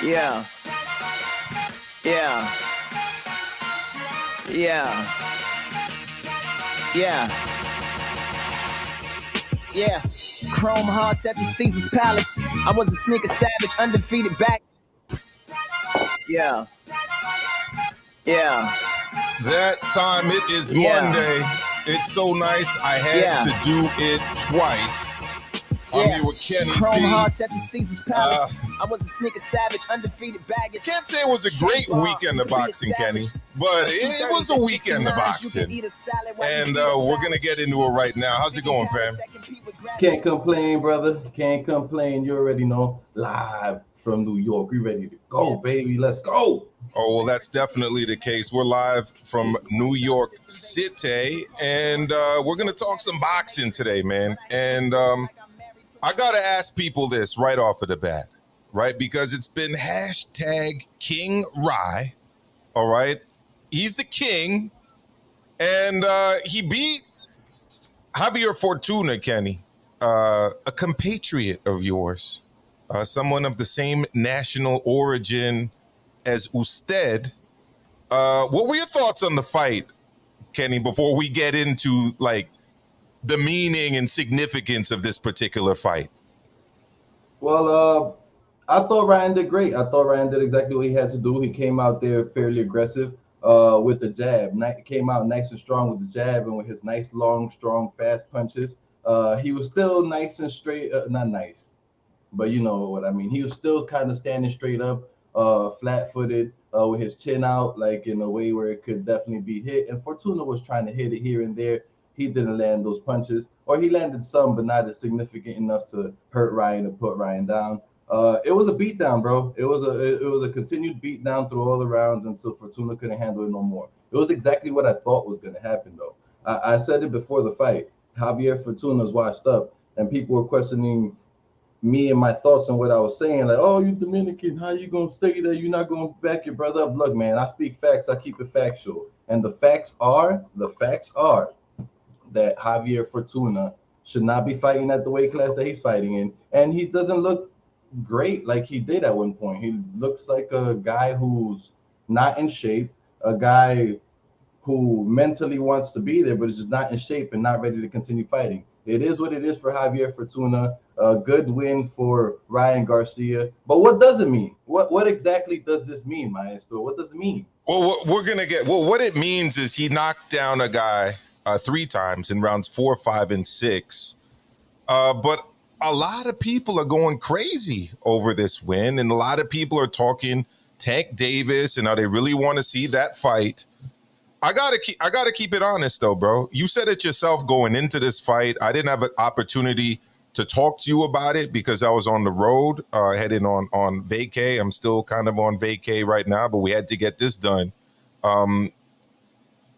Yeah. Yeah. Yeah. Yeah. Yeah. Chrome hearts at the Caesar's Palace. I was a sneaker savage, undefeated back. Yeah. Yeah. That time it is Yeah. Monday. It's so nice. I had to do it twice. I'm here with Kenny Chrome T. hearts at the Caesar's Palace. I was a sneaker savage, undefeated baggage. Can't say it was a great weekend of boxing, Kenny, but it was a weekend of boxing. And we're going to get into it right now. How's it going, fam? Can't complain, brother. Can't complain. You already know. Live from New York. We ready to go, baby. Let's go. Oh, well, that's definitely the case. We're live from New York City, and we're going to talk some boxing today, man. And I got to ask people this right off of the bat, right? Because it's been hashtag King Rye, all right? He's the king, and he beat Javier Fortuna, Kenny, a compatriot of yours, someone of the same national origin as usted. What were your thoughts on the fight, Kenny, before we get into, like, the meaning and significance of this particular fight? Well, I thought Ryan did great. I thought Ryan did exactly what he had to do. He came out there fairly aggressive with the jab. Came out nice and strong with the jab and with his nice, long, strong, fast punches. He was still nice and straight. Not nice, but you know what I mean. He was still kind of standing straight up, flat-footed, with his chin out, like in a way where it could definitely be hit. And Fortuna was trying to hit it here and there. He didn't land those punches, or he landed some, but not as significant enough to hurt Ryan or put Ryan down. It was a beatdown, bro. It was a continued beatdown through all the rounds until Fortuna couldn't handle it no more. It was exactly what I thought was going to happen, though. I said it before the fight. Javier Fortuna's washed up, and people were questioning me and my thoughts on what I was saying. Like, oh, you Dominican, how you going to say that? You're not going to back your brother up? Look, man, I speak facts. I keep it factual. And the facts are that Javier Fortuna should not be fighting at the weight class that he's fighting in. And he doesn't look great like he did at one point. He looks like a guy who's not in shape, a guy who mentally wants to be there, but is just not in shape and not ready to continue fighting. It is what it is for Javier Fortuna. A good win for Ryan Garcia. But what does it mean? What exactly does this mean, Maestro? What does it mean? Well, what it means is he knocked down a guy 3 times in rounds 4, 5, and 6. But a lot of people are going crazy over this win, and a lot of people are talking Tank Davis and how they really want to see that fight. I gotta keep it honest though, bro. You said it yourself going into this fight. I didn't have an opportunity to talk to you about it because I was on the road, heading on vacay. I'm still kind of on vacay right now, but we had to get this done.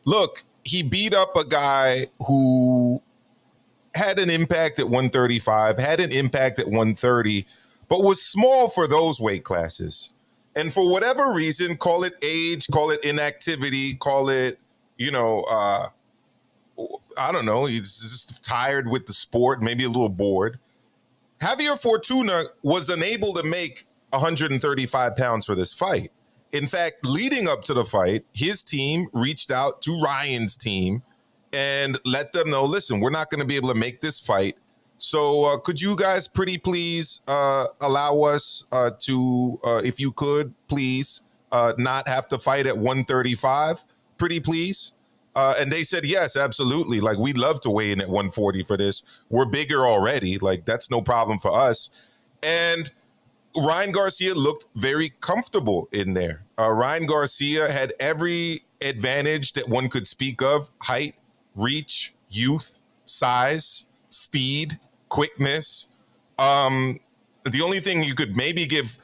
Look, he beat up a guy who had an impact at 135, had an impact at 130, but was small for those weight classes. And for whatever reason, call it age, call it inactivity, call it, I don't know, he's just tired with the sport, maybe a little bored. Javier Fortuna was unable to make 135 pounds for this fight. In fact, leading up to the fight, his team reached out to Ryan's team and let them know, listen, we're not going to be able to make this fight. So could you guys pretty please allow us to, if you could, please not have to fight at 135? Pretty please. And they said, yes, absolutely. Like, we'd love to weigh in at 140 for this. We're bigger already. Like, that's no problem for us. And Ryan Garcia looked very comfortable in there. Ryan Garcia had every advantage that one could speak of: height, reach, youth, size, speed, quickness. The only thing you could maybe give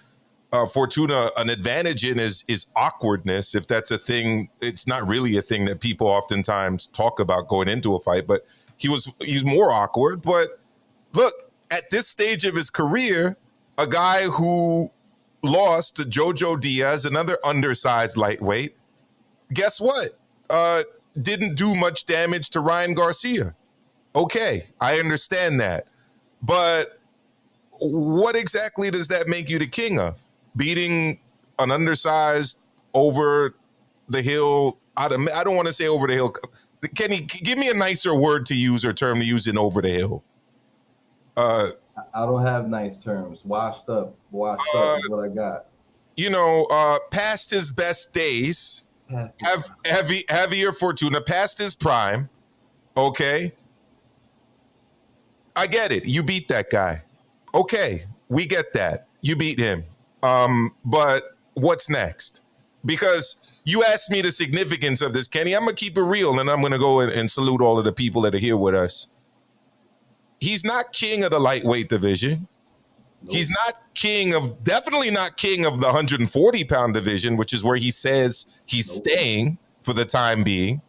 Fortuna an advantage in is awkwardness, if that's a thing. It's not really a thing that people oftentimes talk about going into a fight, but he's more awkward. But look, at this stage of his career, a guy who lost to Jojo Diaz, another undersized lightweight, guess what? Didn't do much damage to Ryan Garcia. Okay, I understand that. But what exactly does that make you the king of? beating an undersized over the hill. I don't want to say over the hill. Kenny, give me a nicer word to use or term to use in over the hill. I don't have nice terms. Washed up is what I got. Past his best days, Past his heavier Fortuna, past his prime. Okay. I get it. You beat that guy. Okay. We get that. You beat him. But what's next? Because you asked me the significance of this, Kenny. I'm going to keep it real, and I'm going to go and salute all of the people that are here with us. He's not king of the lightweight division. Nope. He's definitely not king of the 140-pound division, which is where he says he's staying for the time being.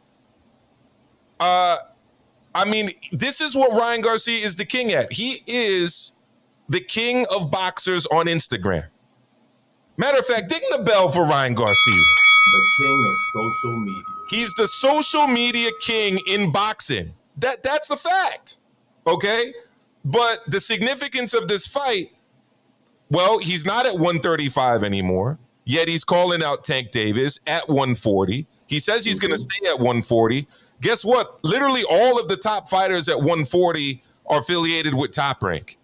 This is what Ryan Garcia is the king at. He is the king of boxers on Instagram. Matter of fact, ding the bell for Ryan Garcia. The king of social media. He's the social media king in boxing. That's a fact. Okay? But the significance of this fight, well, he's not at 135 anymore, yet he's calling out Tank Davis at 140. He says he's going to stay at 140. Guess what? Literally all of the top fighters at 140 are affiliated with Top Rank.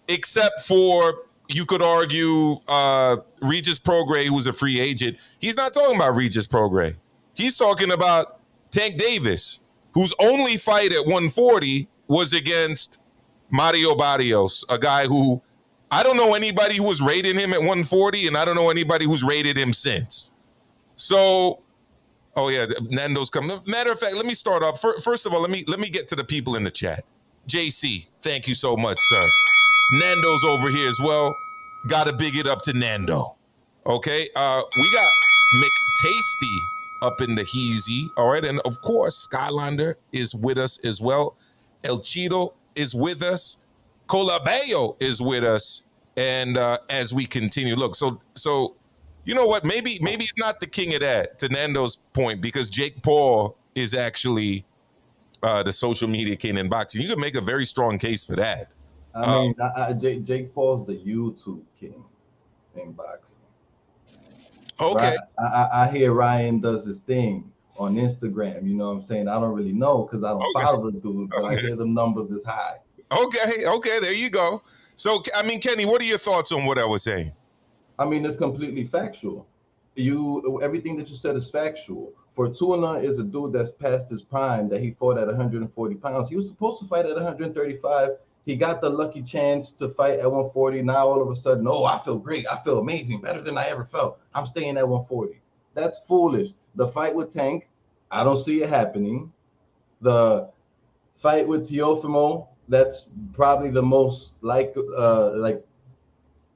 Except for, you could argue, Regis Prograis, who's a free agent. He's not talking about Regis Prograis. He's talking about Tank Davis, whose only fight at 140 was against Mario Barrios, a guy who, I don't know anybody who was rating him at 140, and I don't know anybody who's rated him since. So, oh yeah, Nando's coming. Matter of fact, let me start off. First of all, let me get to the people in the chat. JC, thank you so much, sir. Nando's over here as well. Got to big it up to Nando. Okay, we got McTasty up in the heezy. All right, and of course, Skylander is with us as well. El Cheeto is with us. Colabello is with us. And as we continue, look, so you know what? Maybe he's not the king of that, to Nando's point, because Jake Paul is actually the social media king in boxing. You could make a very strong case for that. Jake Paul's the YouTube king in boxing. Okay. I hear Ryan does his thing on Instagram. You know what I'm saying? I don't really know because I don't follow the dude, but I hear the numbers is high. Okay, there you go. So, Kenny, what are your thoughts on what I was saying? It's completely factual. Everything that you said is factual. Fortuna is a dude that's past his prime, that he fought at 140 pounds. He was supposed to fight at 135. He got the lucky chance to fight at 140. Now all of a sudden, I feel great. I feel amazing, better than I ever felt. I'm staying at 140. That's foolish. The fight with Tank, I don't see it happening. The fight with Teofimo, that's probably the most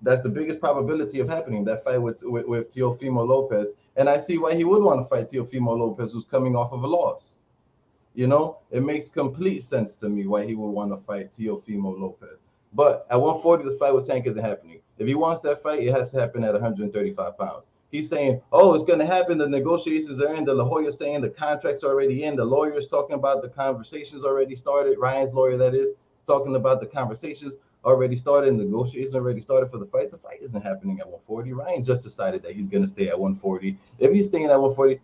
that's the biggest probability of happening, that fight with Teofimo Lopez. And I see why he would want to fight Teofimo Lopez, who's coming off of a loss. It makes complete sense to me why he would want to fight Teofimo Lopez. But at 140, the fight with Tank isn't happening. If he wants that fight, it has to happen at 135 pounds. He's saying, it's going to happen. The negotiations are in. The La Jolla's saying the contract's already in. The lawyer's talking about the conversations already started. Ryan's lawyer, that is, talking about the conversations already started. Negotiations already started for the fight. The fight isn't happening at 140. Ryan just decided that he's going to stay at 140. If he's staying at 140,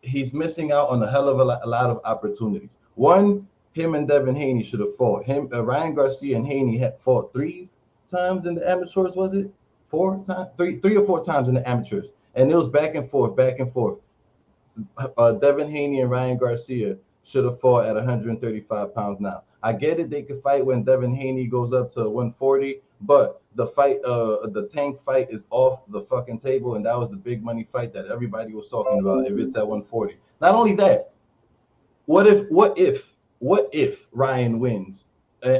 he's missing out on a hell of a lot of opportunities. One, him and Devin Haney should have fought. Ryan Garcia and Haney had fought 3 times in the amateurs, was it? 4 times? 3 or 4 times in the amateurs. And it was back and forth. Devin Haney and Ryan Garcia should have fought at 135 pounds now. I get it, they could fight when Devin Haney goes up to 140, but the fight, the Tank fight is off the fucking table, and that was the big money fight that everybody was talking about if it's at 140. Not only that, what if Ryan wins,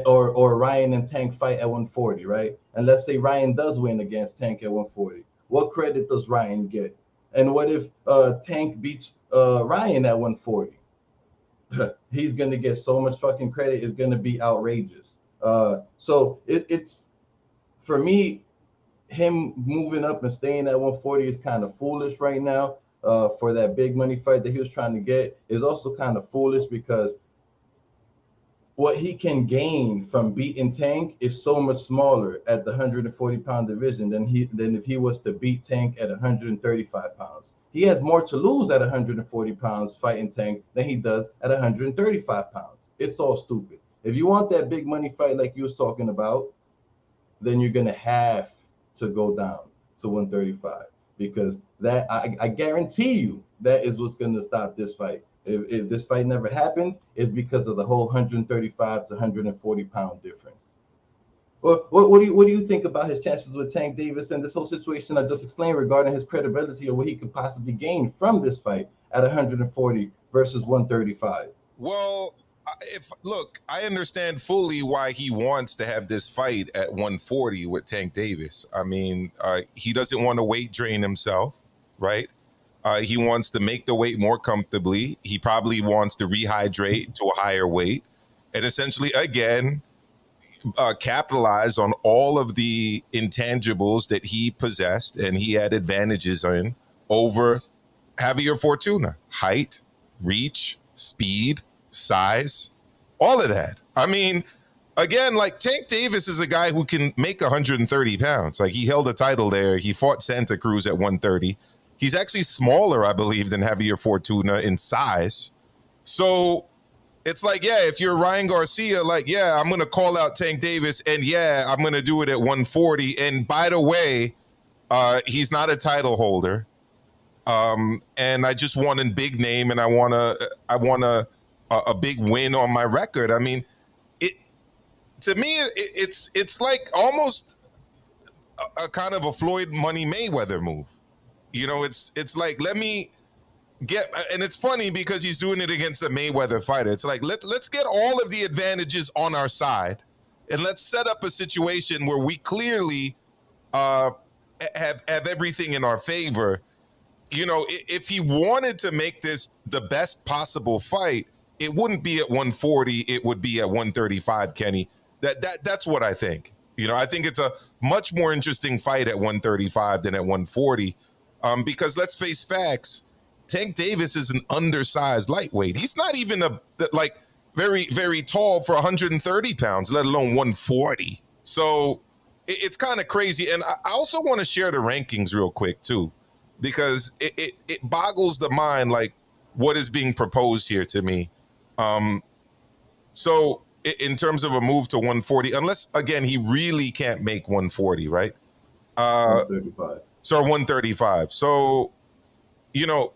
or Ryan and Tank fight at 140, right? And let's say Ryan does win against Tank at 140. What credit does Ryan get? And what if Tank beats Ryan at 140? He's going to get so much fucking credit. It's going to be outrageous. So it's, for me, him moving up and staying at 140 is kind of foolish right now. For that big money fight that he was trying to get is also kind of foolish because what he can gain from beating Tank is so much smaller at the 140-pound division than if he was to beat Tank at 135 pounds. He has more to lose at 140 pounds fighting Tank than he does at 135 pounds. It's all stupid. If you want that big money fight like you was talking about, then you're gonna have to go down to 135, because that I guarantee you that is what's gonna stop this fight. If this fight never happens, it's because of the whole 135 to 140 pound difference. What do you think about his chances with Tank Davis and this whole situation I just explained regarding his credibility or what he could possibly gain from this fight at 140 versus 135? Well, look, I understand fully why he wants to have this fight at 140 with Tank Davis. I mean, he doesn't want to weight drain himself, right? He wants to make the weight more comfortably. He probably wants to rehydrate to a higher weight and essentially, again, capitalize on all of the intangibles that he possessed and he had advantages in over Javier Fortuna. Height, reach, speed, size, all of that. I mean, again, like Tank Davis is a guy who can make 130 pounds. Like he held a title there. He fought Santa Cruz at 130. He's actually smaller, I believe, than Javier Fortuna in size. So it's like, yeah, if you're Ryan Garcia, like, yeah, I'm going to call out Tank Davis, and yeah, I'm going to do it at 140. And by the way, he's not a title holder. And I just want a big name, and I want a big win on my record. I mean, to me, it's like almost a kind of a Floyd Money Mayweather move. You know, it's like, let me get, and it's funny because he's doing it against a Mayweather fighter. It's like, let's get all of the advantages on our side, and let's set up a situation where we clearly have everything in our favor. You know, if he wanted to make this the best possible fight, it wouldn't be at 140, it would be at 135, Kenny. That's what I think. You know, I think it's a much more interesting fight at 135 than at 140. Because let's face facts, Tank Davis is an undersized lightweight. He's not even very, very tall for 130 pounds, let alone 140. So it's kind of crazy. And I also want to share the rankings real quick too, because it boggles the mind, like what is being proposed here to me. So in terms of a move to 140, unless again, he really can't make 140, right? 135. So 135. So, you know,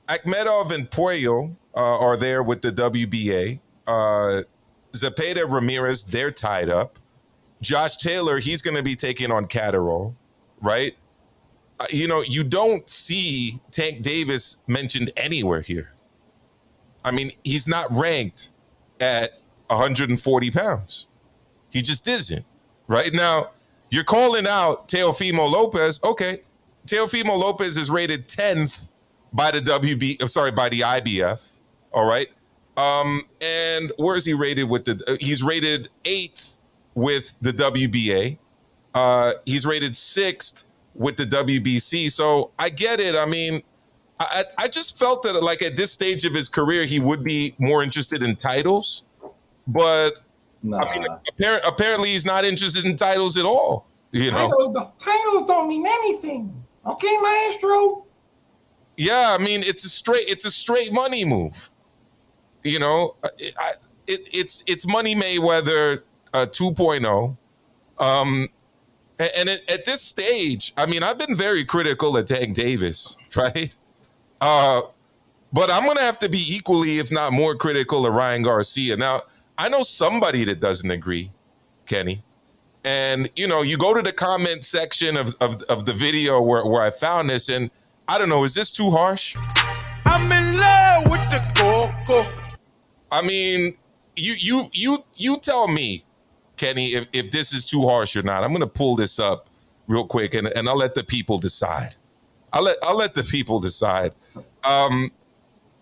Akhmedov and Puello are there with the WBA. Zepeda Ramirez, they're tied up. Josh Taylor, he's going to be taking on Catterall, right? You know, you don't see Tank Davis mentioned anywhere here. I mean, he's not ranked at 140 pounds. He just isn't. Right now, you're calling out Teofimo Lopez. Okay, Teofimo Lopez is rated 10th by the by the IBF. All right. And where is he rated with he's rated 8th with the WBA. He's rated 6th with the WBC. So I get it. I mean, I just felt that like at this stage of his career, he would be more interested in titles, but nah. I mean, apparently he's not interested in titles at all. You know, titles don't mean anything. Okay, Maestro. Yeah, I mean, it's a straight money move. You know, it's Money Mayweather 2.0. And at this stage, I mean, I've been very critical of Tank Davis, right? But I'm going to have to be equally, if not more critical of Ryan Garcia. Now, I know somebody that doesn't agree, Kenny. And, you know, you go to the comment section of the video where I found this, and I don't know, is this too harsh? I'm in love with the coco. I mean, you tell me, Kenny, if this is too harsh or not. I'm going to pull this up real quick, and I'll let the people decide. I'll let the people decide.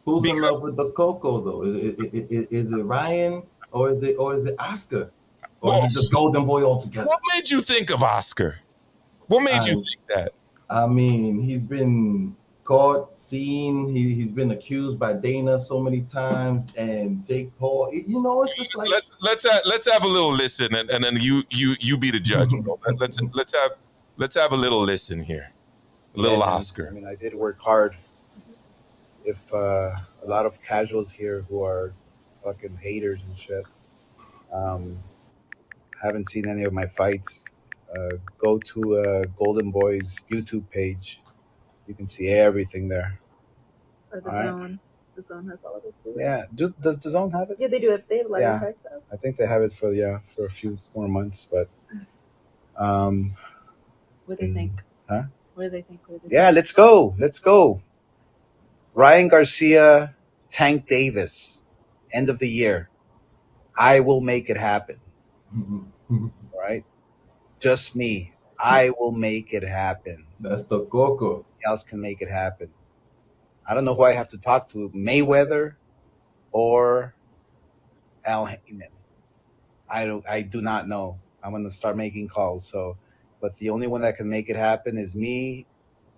Who's in love with the coco though? Is it Ryan or is it Oscar? Or is it just Golden Boy altogether? What made you think of Oscar? What made you think that? I mean, he's been caught, seen. He's been accused by Dana so many times, and Jake Paul. You know, it's just like let's have a little listen, and then you be the judge. Let's have a little listen here. A little Oscar. I mean, I did work hard. If a lot of casuals here who are fucking haters and shit haven't seen any of my fights, go to Golden Boy's YouTube page. You can see everything there. Or the Zone. The Zone has all of it too. Yeah. Does the Zone have it? Yeah, they do. If they have live fights up. I think they have it for a few more months, but what do they think? Huh? What do they think? Let's go. Let's go. Ryan Garcia, Tank Davis, end of the year. I will make it happen. Right? Just me. I will make it happen. That's the coco. Who else can make it happen? I don't know who I have to talk to, Mayweather or Al Heyman. I do not know. I'm going to start making calls. But the only one that can make it happen is me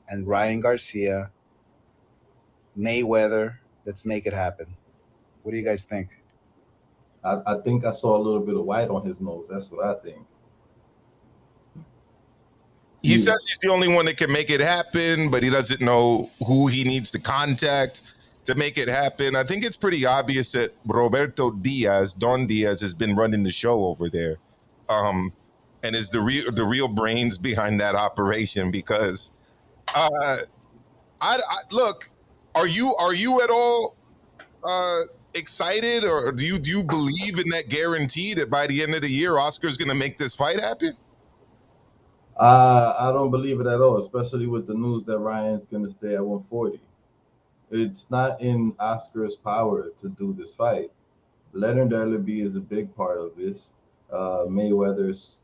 and Ryan Garcia. Mayweather, let's make it happen. What do you guys think? I think I saw a little bit of white on his nose. That's what I think. He says he's the only one that can make it happen, but he doesn't know who he needs to contact to make it happen. I think it's pretty obvious that Roberto Diaz, Don Diaz, has been running the show over there, and is the real brains behind that operation. Because, I look, are you at all excited, or do you believe in that guarantee that by the end of the year Oscar's going to make this fight happen? I don't believe it at all, especially with the news that Ryan's going to stay at 140. It's not in Oscar's power to do this fight. Leonard Ellerbe is a big part of this. Mayweather's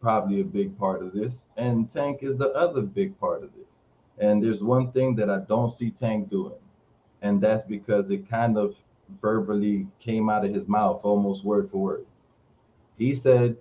probably a big part of this. And Tank is the other big part of this. And there's one thing that I don't see Tank doing. And that's because it kind of verbally came out of his mouth, almost word for word. He said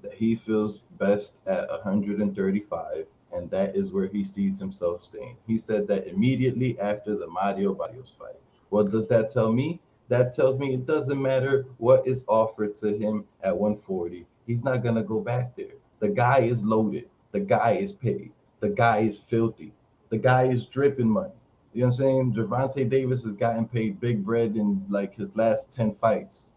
that he feels best at 135, and that is where he sees himself staying. He said that immediately after the Mario Barrios fight. What does that tell me? That tells me it doesn't matter what is offered to him at 140. He's not going to go back there. The guy is loaded. The guy is paid. The guy is filthy. The guy is dripping money. You know what I'm saying? Gervonta Davis has gotten paid big bread in like his last 10 fights.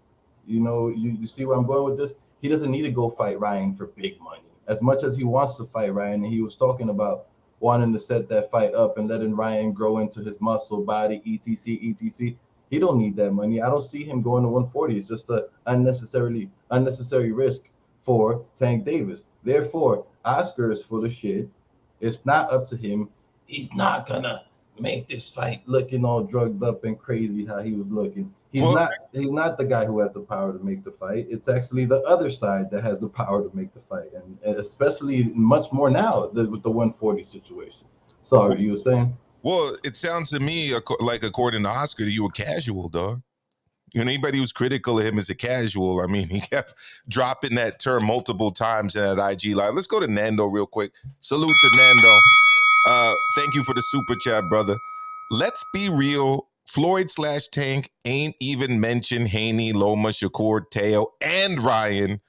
You know, you see where I'm going with this? He doesn't need to go fight Ryan for big money. As much as he wants to fight Ryan, and he was talking about wanting to set that fight up and letting Ryan grow into his muscle, body, etc. He don't need that money. I don't see him going to 140. It's just an unnecessary risk for Tank Davis. Therefore, Oscar is full of shit. It's not up to him. He's not gonna make this fight looking all drugged up and crazy how he was looking. He's not the guy who has the power to make the fight. It's actually the other side that has the power to make the fight, and especially much more now with the 140 situation. Sorry, you were saying? Well, it sounds to me like, according to Oscar, you were casual, dog. You know, anybody who's critical of him is a casual. I mean, he kept dropping that term multiple times in that IG live. Let's go to Nando real quick. Salute to Nando. Thank you for the super chat, brother. Let's be real. Floyd/Tank ain't even mentioned Haney, Loma, Shakur, Teo, and Ryan.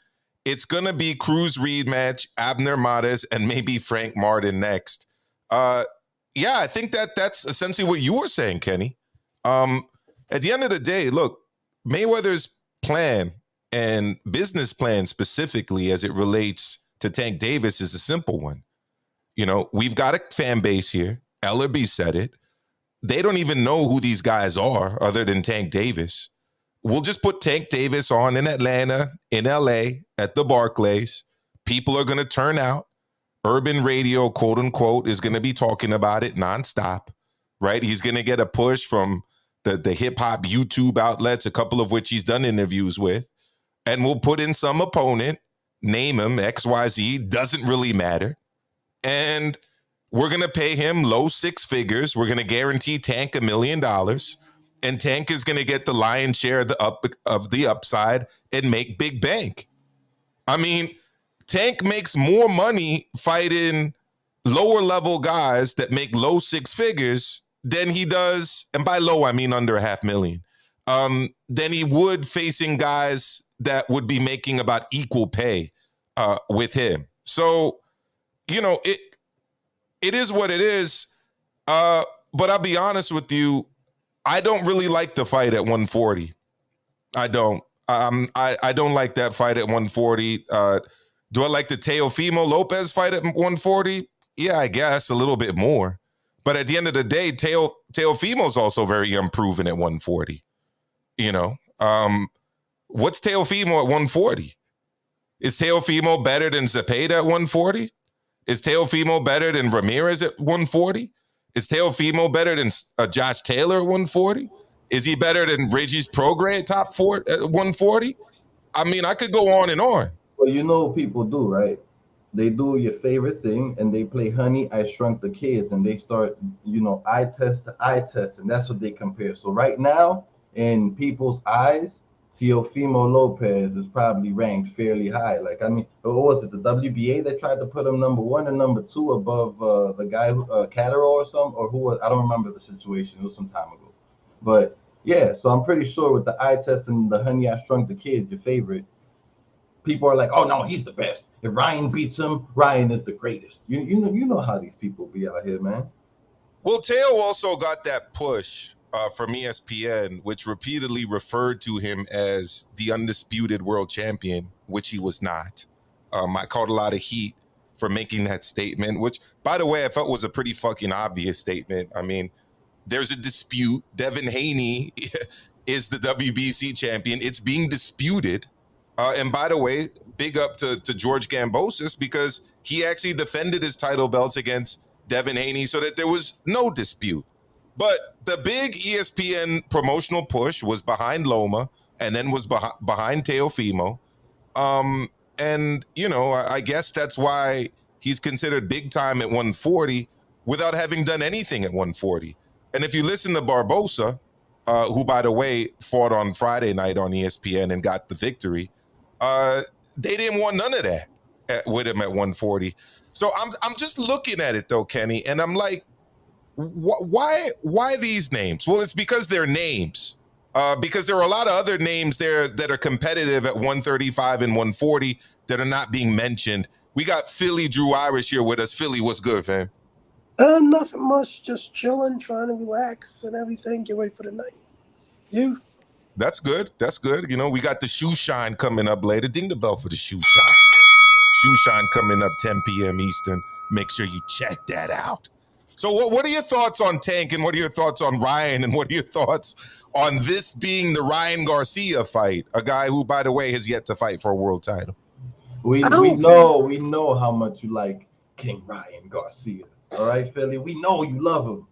It's going to be Cruz rematch, Abner Mares, and maybe Frank Martin next. Yeah, I think that's essentially what you were saying, Kenny. At the end of the day, look, Mayweather's plan and business plan specifically as it relates to Tank Davis is a simple one. You know, we've got a fan base here. Ellerbe said it. They don't even know who these guys are other than Tank Davis. We'll just put Tank Davis on in Atlanta, in LA, at the Barclays. People are going to turn out. Urban radio, quote unquote, is going to be talking about it nonstop, right? He's going to get a push from the hip hop YouTube outlets, a couple of which he's done interviews with. And we'll put in some opponent, name him, XYZ, doesn't really matter. And we're going to pay him low six figures. We're going to guarantee Tank $1 million. And Tank is going to get the lion's share of the upside and make big bank. I mean, Tank makes more money fighting lower level guys that make low six figures than he does, and by low I mean under $500,000, than he would facing guys that would be making about equal pay with him. So, it is what it is. But I'll be honest with you, I don't really like the fight at 140. I don't. I don't like that fight at 140. Do I like the Teofimo Lopez fight at 140? Yeah, I guess a little bit more. But at the end of the day, Teofimo's also very unproven at 140. What's Teofimo at 140? Is Teofimo better than Zepeda at 140? Is Teofimo better than Ramirez at 140? Is Teofimo better than Josh Taylor at 140? Is he better than Regis Prograis at top 4 at 140? I mean, I could go on and on. Well, people do, right? They do your favorite thing, and they play Honey, I Shrunk the Kids, and they start, eye test to eye test, and that's what they compare. So right now, in people's eyes, Teofimo Lopez is probably ranked fairly high. What was it, the WBA that tried to put him number 1 and number 2 above the guy, Catterall or something, or who was, I don't remember the situation, it was some time ago. But yeah, so I'm pretty sure with the eye test and the Honey, I Shrunk the Kids, your favorite, people are like, oh no, he's the best. If Ryan beats him, Ryan is the greatest. You know how these people be out here, man. Well, Teo also got that push from ESPN, which repeatedly referred to him as the undisputed world champion, which he was not. I caught a lot of heat for making that statement, which, by the way, I felt was a pretty fucking obvious statement. I mean, there's a dispute. Devin Haney is the WBC champion. It's being disputed. And by the way, big up to George Gambosis, because he actually defended his title belts against Devin Haney so that there was no dispute. But the big ESPN promotional push was behind Loma and then was behind Teofimo. And, I guess that's why he's considered big time at 140 without having done anything at 140. And if you listen to Barbosa, who, by the way, fought on Friday night on ESPN and got the victory, they didn't want none of that with him at 140. So I'm just looking at it, though, Kenny, and I'm like, why these names? Well, it's because they're names. Because there are a lot of other names there that are competitive at 135 and 140 that are not being mentioned. We got Philly Drew Irish here with us. Philly, what's good, fam? Nothing much, just chilling, trying to relax and everything, get ready for the night. You? That's good. That's good. We got the shoe shine coming up later. Ding the bell for the shoe shine. Shoe shine coming up 10 p.m. Eastern. Make sure you check that out. So what are your thoughts on Tank, and what are your thoughts on Ryan, and what are your thoughts on this being the Ryan Garcia fight, a guy who, by the way, has yet to fight for a world title? We know how much you like King Ryan Garcia. All right, Philly, we know you love him.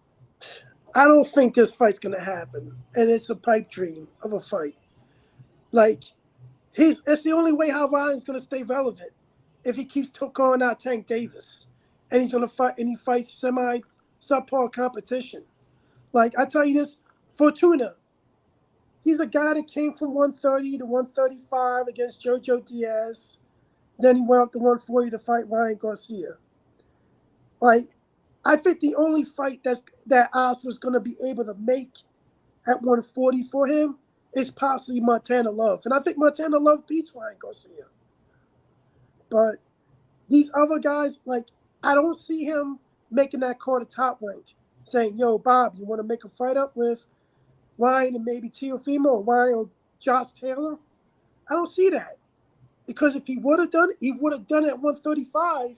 I don't think this fight's going to happen, and it's a pipe dream of a fight. It's the only way how Ryan's going to stay relevant if he keeps calling out Tank Davis, and he's going to fight, and he fights semi-subpar competition. I tell you this, Fortuna, he's a guy that came from 130 to 135 against Jojo Diaz. Then he went up to 140 to fight Ryan Garcia. I think the only fight that Oscar's going to be able to make at 140 for him is possibly Montana Love. And I think Montana Love beats Ryan Garcia. But these other guys, I don't see him making that call to top rank, saying, yo, Bob, you want to make a fight up with Ryan and maybe Teofimo or Ryan or Josh Taylor? I don't see that. Because if he would have done it, he would have done it at 135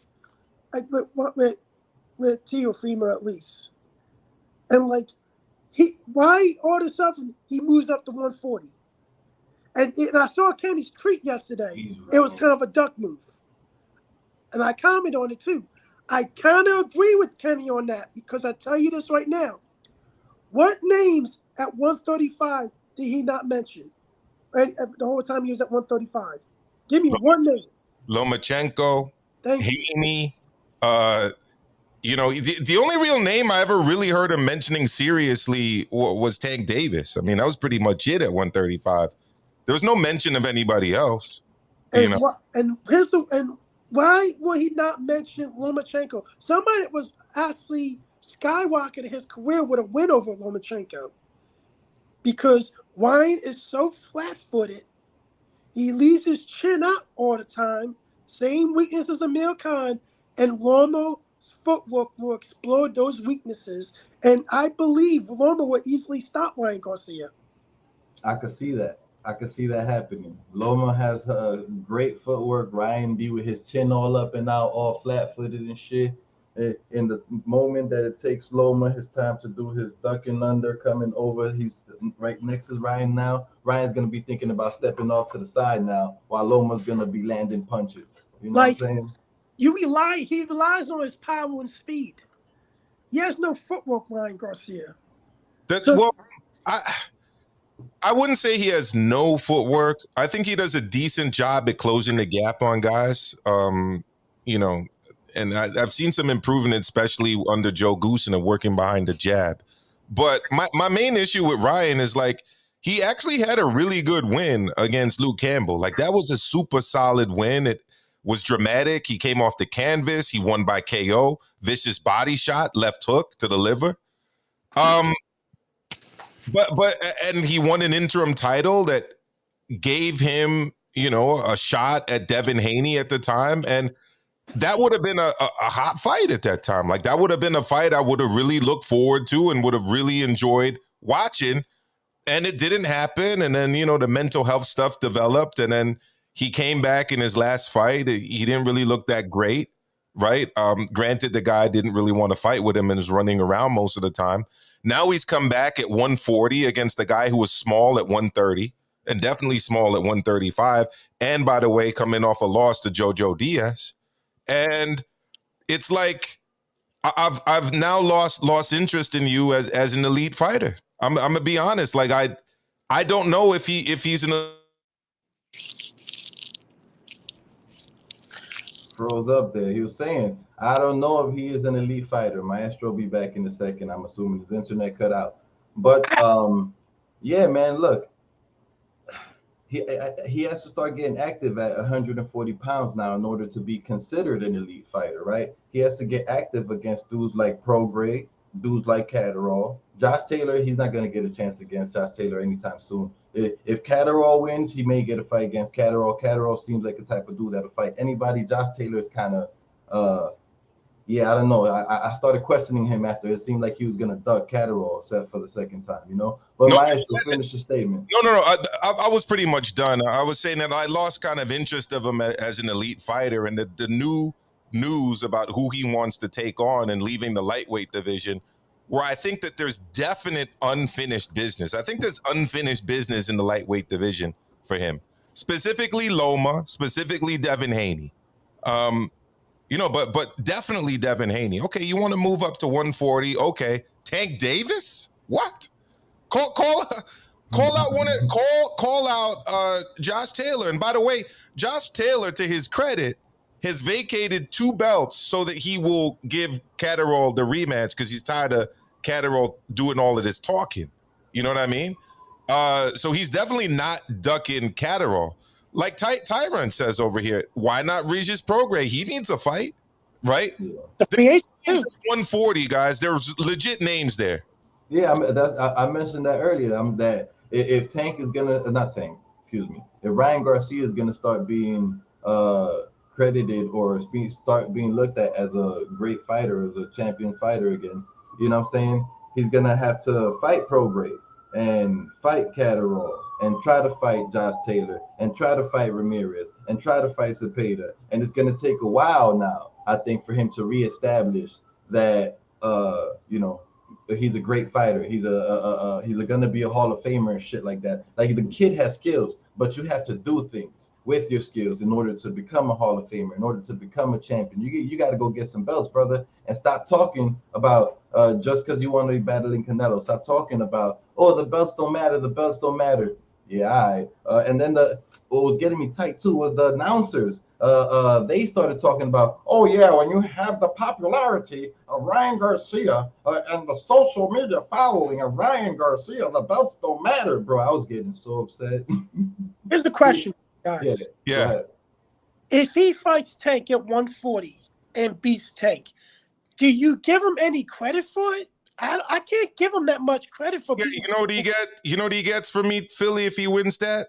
with Teofimo at least. And why all of a sudden he moves up to 140? And I saw Kenny's tweet yesterday. It was kind of a duck move. And I commented on it too. I kind of agree with Kenny on that, because I tell you this right now. What names at 135 did he not mention? The whole time he was at 135. Give me one name. Lomachenko, Haney. The only real name I ever really heard him mentioning seriously was Tank Davis. I mean, that was pretty much it at 135. There was no mention of anybody else. And Why would he not mention Lomachenko? Somebody that was actually skyrocketing his career with a win over Lomachenko. Because Ryan is so flat-footed. He leaves his chin out all the time. Same weakness as Amílcar. And Loma's footwork will exploit those weaknesses. And I believe Loma will easily stop Ryan Garcia. I could see that. I could see that happening. Loma has great footwork. Ryan be with his chin all up and out, all flat-footed and shit. In the moment that it takes Loma his time to do his ducking under, coming over, he's right next to Ryan now. Ryan's going to be thinking about stepping off to the side now, while Loma's going to be landing punches. You know Like, what I'm saying? He relies on his power and speed. He has no footwork, Ryan Garcia. Well, I wouldn't say he has no footwork. I think he does a decent job at closing the gap on guys. You know, and I've seen some improvement, especially under Joe Goosen and working behind the jab. But my main issue with Ryan is like he actually had a really good win against Luke Campbell. Like that was a super solid win. It was dramatic. He came off the canvas. He won by KO. Vicious body shot, left hook to the liver. But and he won an interim title that gave him, you know, a shot at Devin Haney at the time. And that would have been a hot fight at that time. Like that would have been a fight I would have really looked forward to and would have really enjoyed watching. And it didn't happen. And then, you know, the mental health stuff developed. And then he came back in his last fight. He didn't really look that great, right? Granted, the guy didn't really want to fight with him and is running around most of the time. Now he's come back at 140 against a guy who was small at 130 and definitely small at 135. And by the way, coming off a loss to Jojo Diaz. And it's like I've now lost interest in you as an elite fighter. I'm gonna be honest. Like I don't know if he's an Froze up there. He was saying, I don't know if he is an elite fighter. Maestro will be back in a second. I'm assuming his internet cut out. But yeah, man, look. He has to start getting active at 140 pounds now in order to be considered an elite fighter, right? He has to get active against dudes like Prograde, dudes like Catterall. Josh Taylor, he's not going to get a chance against Josh Taylor anytime soon. If Catterall wins, he may get a fight against Catterall. Catterall seems like the type of dude that'll fight anybody. Josh Taylor is kind of, yeah, I don't know. I started questioning him after it seemed like he was going to duck Catterall, except for the second time, you know? But no, Maestro, finish your statement. No. I was pretty much done. I was saying that I lost kind of interest of him as an elite fighter, and the new news about who he wants to take on and leaving the lightweight division, where I think that there's definite unfinished business. I think there's unfinished business in the lightweight division for him, specifically Loma, specifically Devin Haney. You know, but definitely Devin Haney. Okay, you want to move up to 140? Okay, Tank Davis? What? Call out Josh Taylor. And by the way, Josh Taylor, to his credit, has vacated 2 belts so that he will give Catterall the rematch because he's tired of Catterall doing all of this talking. You know what I mean? So he's definitely not ducking Catterall. Like Tyron says over here, why not Regis Prograis? He needs a fight, right? The 140, guys. There's legit names there. Yeah, I mentioned that earlier. That if Tank is gonna not Tank, excuse me, if Ryan Garcia is gonna start being credited or start being looked at as a great fighter, as a champion fighter again, you know what I'm saying? He's gonna have to fight Prograis and fight Catterall and try to fight Josh Taylor and try to fight Ramirez and try to fight Cepeda. And it's gonna take a while now, I think, for him to reestablish that you know, he's a great fighter. He's gonna be a Hall of Famer and shit like that. Like the kid has skills, but you have to do things with your skills in order to become a Hall of Famer, in order to become a champion. You got to go get some belts, brother, and stop talking about just because you want to be battling Canelo. Stop talking about, oh, the belts don't matter. The belts don't matter. Yeah, all right. And then what was getting me tight too was the announcers. They started talking about, oh yeah, when you have the popularity of Ryan Garcia and the social media following of Ryan Garcia, the belts don't matter, bro. I was getting so upset. Here's the question, guys. Yeah. If he fights Tank at 140 and beats Tank, do you give him any credit for it? I can't give him that much credit for beating. You know what he get? You know what he gets from me, Philly, if he wins that?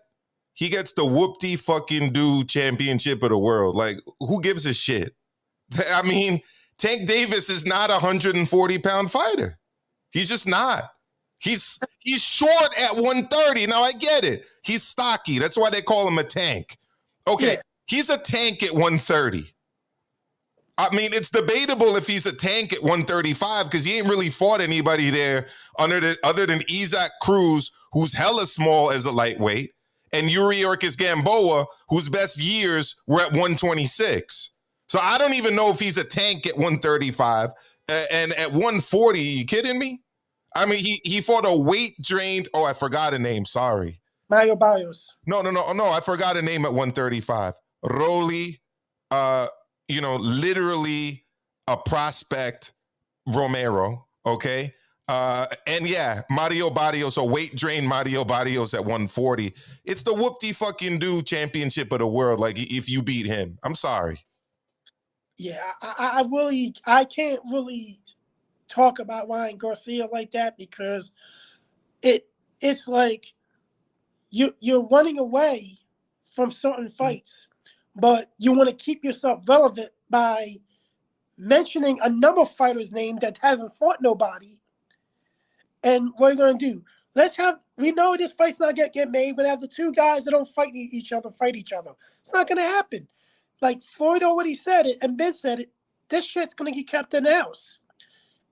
He gets the whoop-de fucking do championship of the world. Like, who gives a shit? I mean, Tank Davis is not a 140-pound fighter. He's just not. He's short at 130. Now, I get it. He's stocky. That's why they call him a tank. Okay, He's a tank at 130. I mean, it's debatable if he's a tank at 135 because he ain't really fought anybody there other than Isaac Cruz, who's hella small as a lightweight, and Yuriorkis Gamboa, whose best years were at 126. So I don't even know if he's a tank at 135. And at 140, are you kidding me? I mean, he fought a weight-drained, I forgot a name, sorry. Mario Barrios. No, I forgot a name at 135. Rolly, literally a prospect Romero, okay? And yeah, Mario Barrios, a weight-drained Mario Barrios at 140. It's the whoop-de-fucking-do championship of the world, like, if you beat him. I'm sorry. Yeah, I can't really talk about Ryan Garcia like that because it's like you're running away from certain fights, but you want to keep yourself relevant by mentioning another fighter's name that hasn't fought nobody. And what are you going to do? We know this fight's not going to get made, but have the two guys that don't fight each other. It's not going to happen. Like Floyd already said it, and Ben said it. This shit's going to get kept in the house.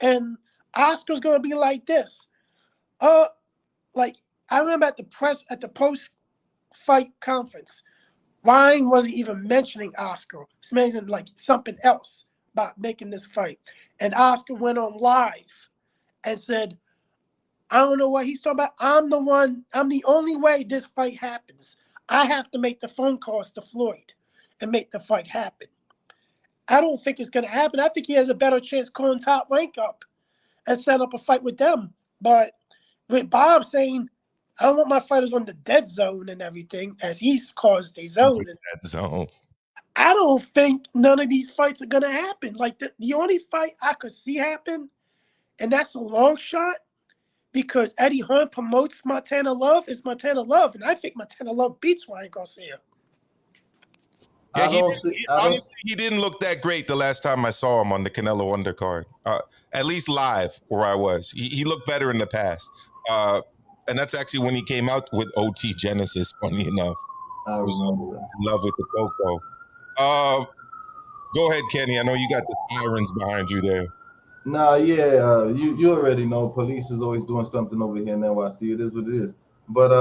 And Oscar's going to be like this. Like I remember at the post-fight conference, Ryan wasn't even mentioning Oscar. He's mentioning like something else about making this fight. And Oscar went on live and said, I don't know what he's talking about. I'm the only way this fight happens. I have to make the phone calls to Floyd and make the fight happen. I don't think it's going to happen. I think he has a better chance calling Top Rank up and set up a fight with them. But with Bob saying, I don't want my fighters on the dead zone and everything, as he's caused a zone. Dead zone. I don't think none of these fights are going to happen. Like the only fight I could see happen, and that's a long shot, because Eddie Hearn promotes Montana Love, is Montana Love, and I think Montana Love beats Ryan Garcia. Yeah, honestly, he didn't look that great the last time I saw him on the Canelo undercard. At least live where I was. He looked better in the past. And that's actually when he came out with OT Genesis, funny enough. I remember that. In love with the Coco. Go ahead, Kenny. I know you got the sirens behind you there. Nah, yeah, you already know police is always doing something over here in NYC. It is what it is. But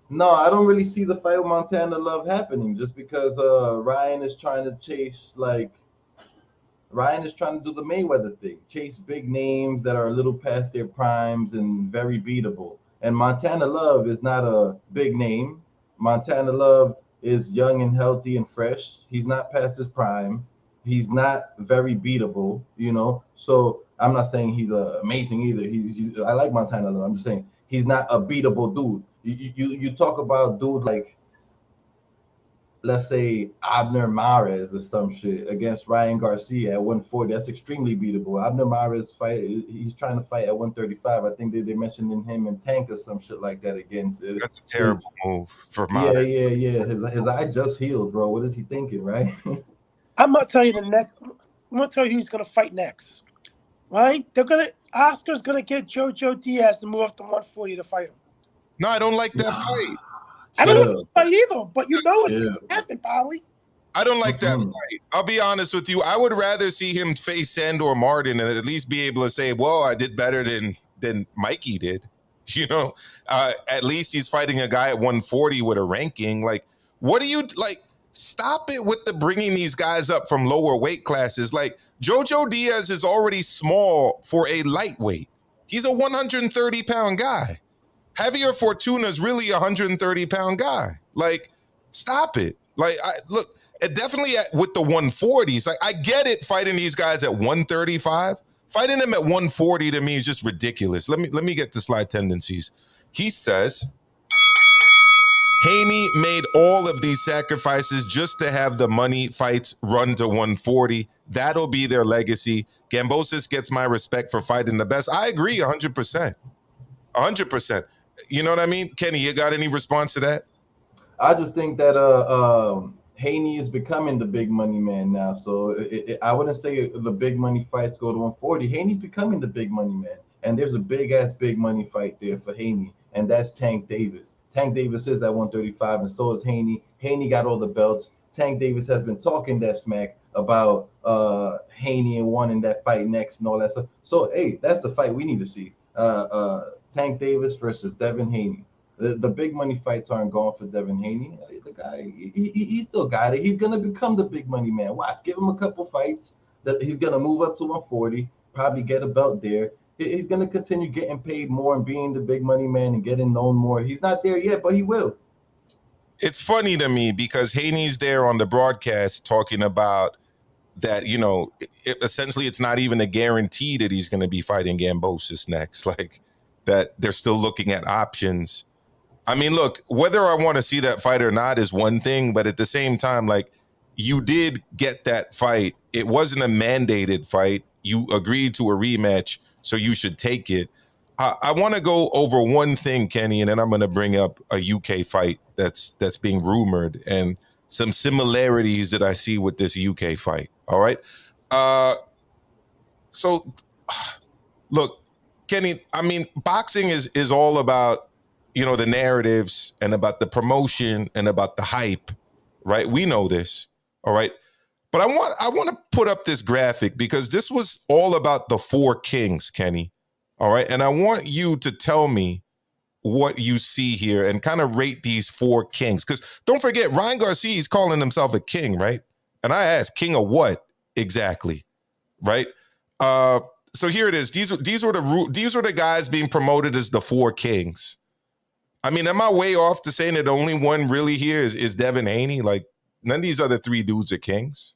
no, I don't really see the fight with Montana Love happening just because Ryan is trying to do the Mayweather thing, chase big names that are a little past their primes and very beatable. And Montana Love is not a big name. Montana Love is young and healthy and fresh. He's not past his prime. He's not very beatable, So I'm not saying he's amazing either. I like Montana Love. I'm just saying he's not a beatable dude. You talk about dude like, let's say Abner Mares or some shit against Ryan Garcia at 140. That's extremely beatable. Abner Mares he's trying to fight at 135. I think they mentioned in him and Tank or some shit like that against. That's a terrible move for Mares. Yeah. His eye just healed, bro. What is he thinking, right? I'm gonna tell you I'm gonna tell you who's gonna fight next. Right? Oscar's gonna get Jojo Diaz to move up to 140 to fight him. No, I don't like that fight. I don't like that fight either, but you know what's gonna happen, probably. I don't like that fight. I'll be honest with you. I would rather see him face Sandor Martin and at least be able to say, well, I did better than Mikey did. At least he's fighting a guy at 140 with a ranking. Like, what do you like? Stop it with the bringing these guys up from lower weight classes. Like, Jojo Diaz is already small for a lightweight. He's a 130-pound guy. Javier Fortuna is really a 130-pound guy. Like, stop it. Like, look, definitely with the 140s. Like, I get it fighting these guys at 135. Fighting them at 140 to me is just ridiculous. Let me get to slide tendencies. He says, Haney made all of these sacrifices just to have the money fights run to 140. That'll be their legacy. Gambosis gets my respect for fighting the best. I agree 100%. 100%. You know what I mean? Kenny, you got any response to that? I just think that Haney is becoming the big money man now. So I wouldn't say the big money fights go to 140. Haney's becoming the big money man. And there's a big ass big money fight there for Haney, and that's Tank Davis. Tank Davis is at 135, and so is Haney. Haney got all the belts. Tank Davis has been talking that smack about Haney and wanting that fight next and all that stuff. So hey, that's the fight we need to see. Tank Davis versus Devin Haney. The big money fights aren't going for Devin Haney. The guy, he still got it. He's gonna become the big money man. Watch, give him a couple fights that he's gonna move up to 140, probably get a belt there. He's gonna continue getting paid more and being the big money man and getting known more. He's not there yet, but he will. It's funny to me because Haney's there on the broadcast talking about that, you know, essentially it's not even a guarantee that he's going to be fighting Gambosis next. Like that they're still looking at options. I mean, look, whether I want to see that fight or not is one thing, but at the same time, like you did get that fight. It wasn't a mandated fight. You agreed to a rematch, so you should take it. I want to go over one thing, Kenny, and then I'm going to bring up a UK fight that's being rumored and some similarities that I see with this UK fight. All right. So, look, Kenny, I mean, boxing is all about, you know, the narratives and about the promotion and about the hype, right? We know this. All right. But I want to put up this graphic because this was all about the four kings, Kenny. All right. And I want you to tell me what you see here and kind of rate these four kings. Because don't forget, Ryan Garcia is calling himself a king, right? And I asked, king of what exactly? Right? So here it is. These were the guys being promoted as the four kings. I mean, am I way off to saying that the only one really here is Devin Haney? Like, none of these other three dudes are kings.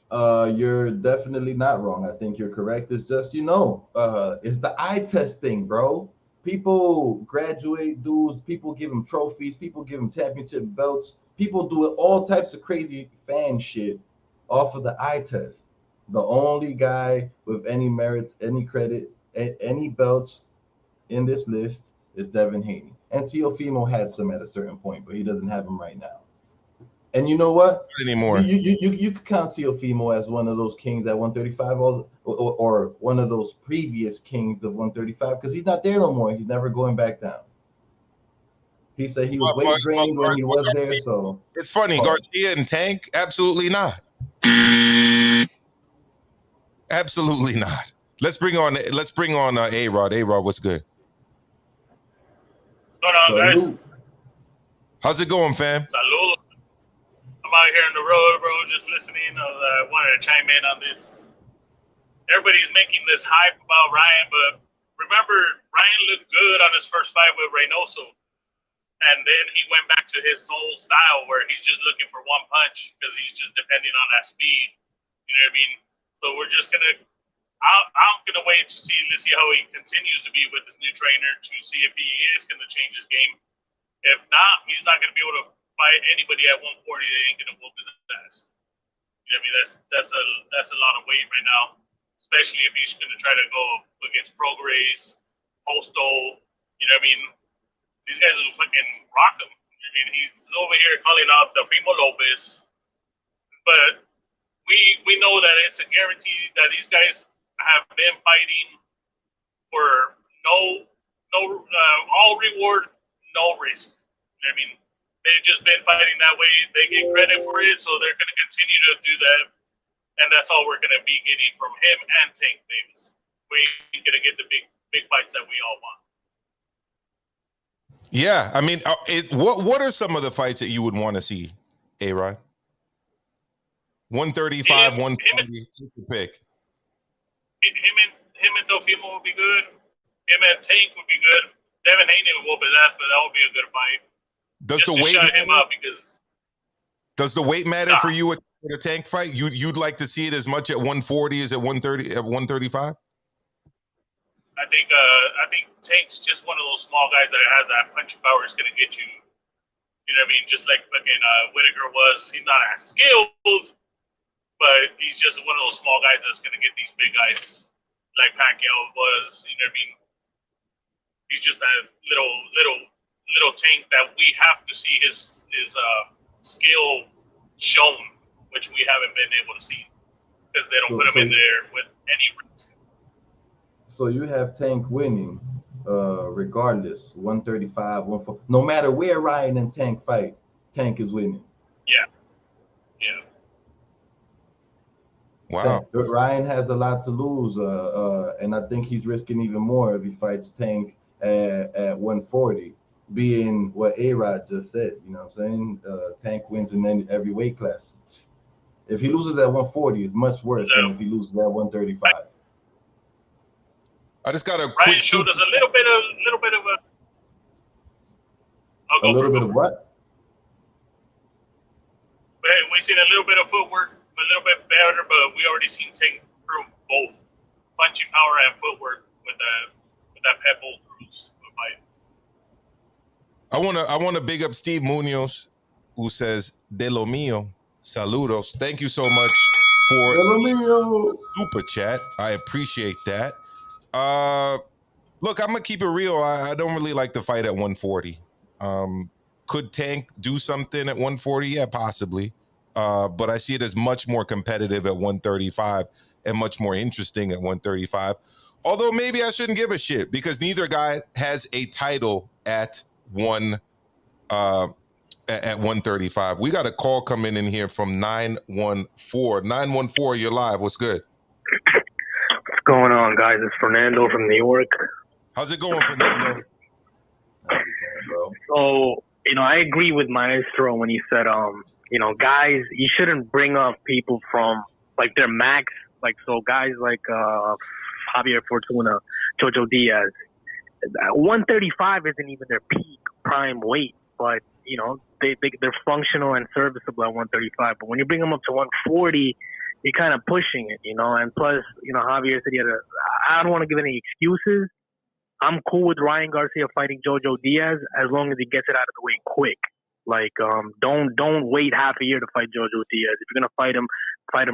You're definitely not wrong. I think you're correct. It's just, it's the eye test thing, bro. People graduate dudes, people give them trophies, people give them championship belts, people do all types of crazy fan shit off of the eye test. The only guy with any merits, any credit, any belts in this list is Devin Haney. And Teofimo had some at a certain point, but he doesn't have them right now. And you know what? Not anymore. You could count Teofimo as one of those kings at 135 or one of those previous kings of 135 because he's not there no more. He's never going back down. He said he was weight drained when he was there. So it's funny, Garcia and Tank, absolutely not. Absolutely not. Let's bring on A-Rod. A-Rod, what's good? What's going on, guys? How's it going, fam? Salud. I'm out here on the road, bro, just listening. I wanted to chime in on this. Everybody's making this hype about Ryan, but remember, Ryan looked good on his first fight with Reynoso. And then he went back to his old style where he's just looking for one punch because he's just depending on that speed. You know what I mean? So we're just going to I'm going to wait to see. Let's see how he continues to be with his new trainer to see if he is going to change his game. If not, he's not going to be able to fight anybody at 140 that ain't gonna whoop his ass. You know what I mean? That's a lot of weight right now, especially if he's gonna try to go against Prograis, Posto. You know what I mean? These guys will fucking rock him. I mean, he's over here calling out the Primo Lopez, but we know that it's a guarantee that these guys have been fighting for no all reward, no risk. You know what I mean? They've just been fighting that way. They get credit for it, so they're going to continue to do that. And that's all we're going to be getting from him and Tank Davis. We're going to get the big fights that we all want. Yeah, I mean, what are some of the fights that you would want to see, A-Rod? 135, 140, take a pick. Him and Teofimo would be good. Him and Tank would be good. Devin Haney would whoop his ass, but that would be a good fight. Does just the weight shut him up because does the weight matter for you at a Tank fight? You'd like to see it as much at 140 as at 130 at 135? I think Tank's just one of those small guys that has that punching power. Is going to get you You know what I mean? Just like fucking Whitaker was. He's not as skilled, but he's just one of those small guys that's gonna get these big guys like Pacquiao was. You know what I mean? He's just a little tank that we have to see his skill shown, which we haven't been able to see because they don't put him in there with any risk. So you have Tank winning, regardless, 135, 140. No matter where Ryan and Tank fight, Tank is winning. Yeah. Wow. Ryan has a lot to lose, and I think he's risking even more if he fights Tank at 140, being what A-Rod just said. You know what I'm saying? Tank wins in every weight class. If he loses at 140, it's much worse than if he loses at 135. I just got a Ryan quick showed us a little bit of a little bit of what? We seen a little bit of footwork, a little bit better, but we already seen Tank prove both punching power and footwork with that Pet Bull Cruz fight. I want to big up Steve Munoz, who says "De lo mío, saludos." Thank you so much for super chat. I appreciate that. Look, I'm gonna keep it real. I don't really like the fight at 140. Could Tank do something at 140? Yeah, possibly. But I see it as much more competitive at 135 and much more interesting at 135. Although maybe I shouldn't give a shit because neither guy has a title at 135. We got a call coming in here from 914. 914, you're live. What's good? What's going on, guys? It's Fernando from New York. How's it going, Fernando? So, I agree with Maestro when he said, guys, you shouldn't bring up people from, like, their max. Like, so guys like Javier Fortuna, Jojo Diaz. 135 isn't even their peak prime weight, but, they're functional and serviceable at 135. But when you bring them up to 140, you're kind of pushing it, And plus, Javier said I don't want to give any excuses. I'm cool with Ryan Garcia fighting Jojo Diaz as long as he gets it out of the way quick. Like, don't wait half a year to fight Jojo Diaz. If you're gonna fight him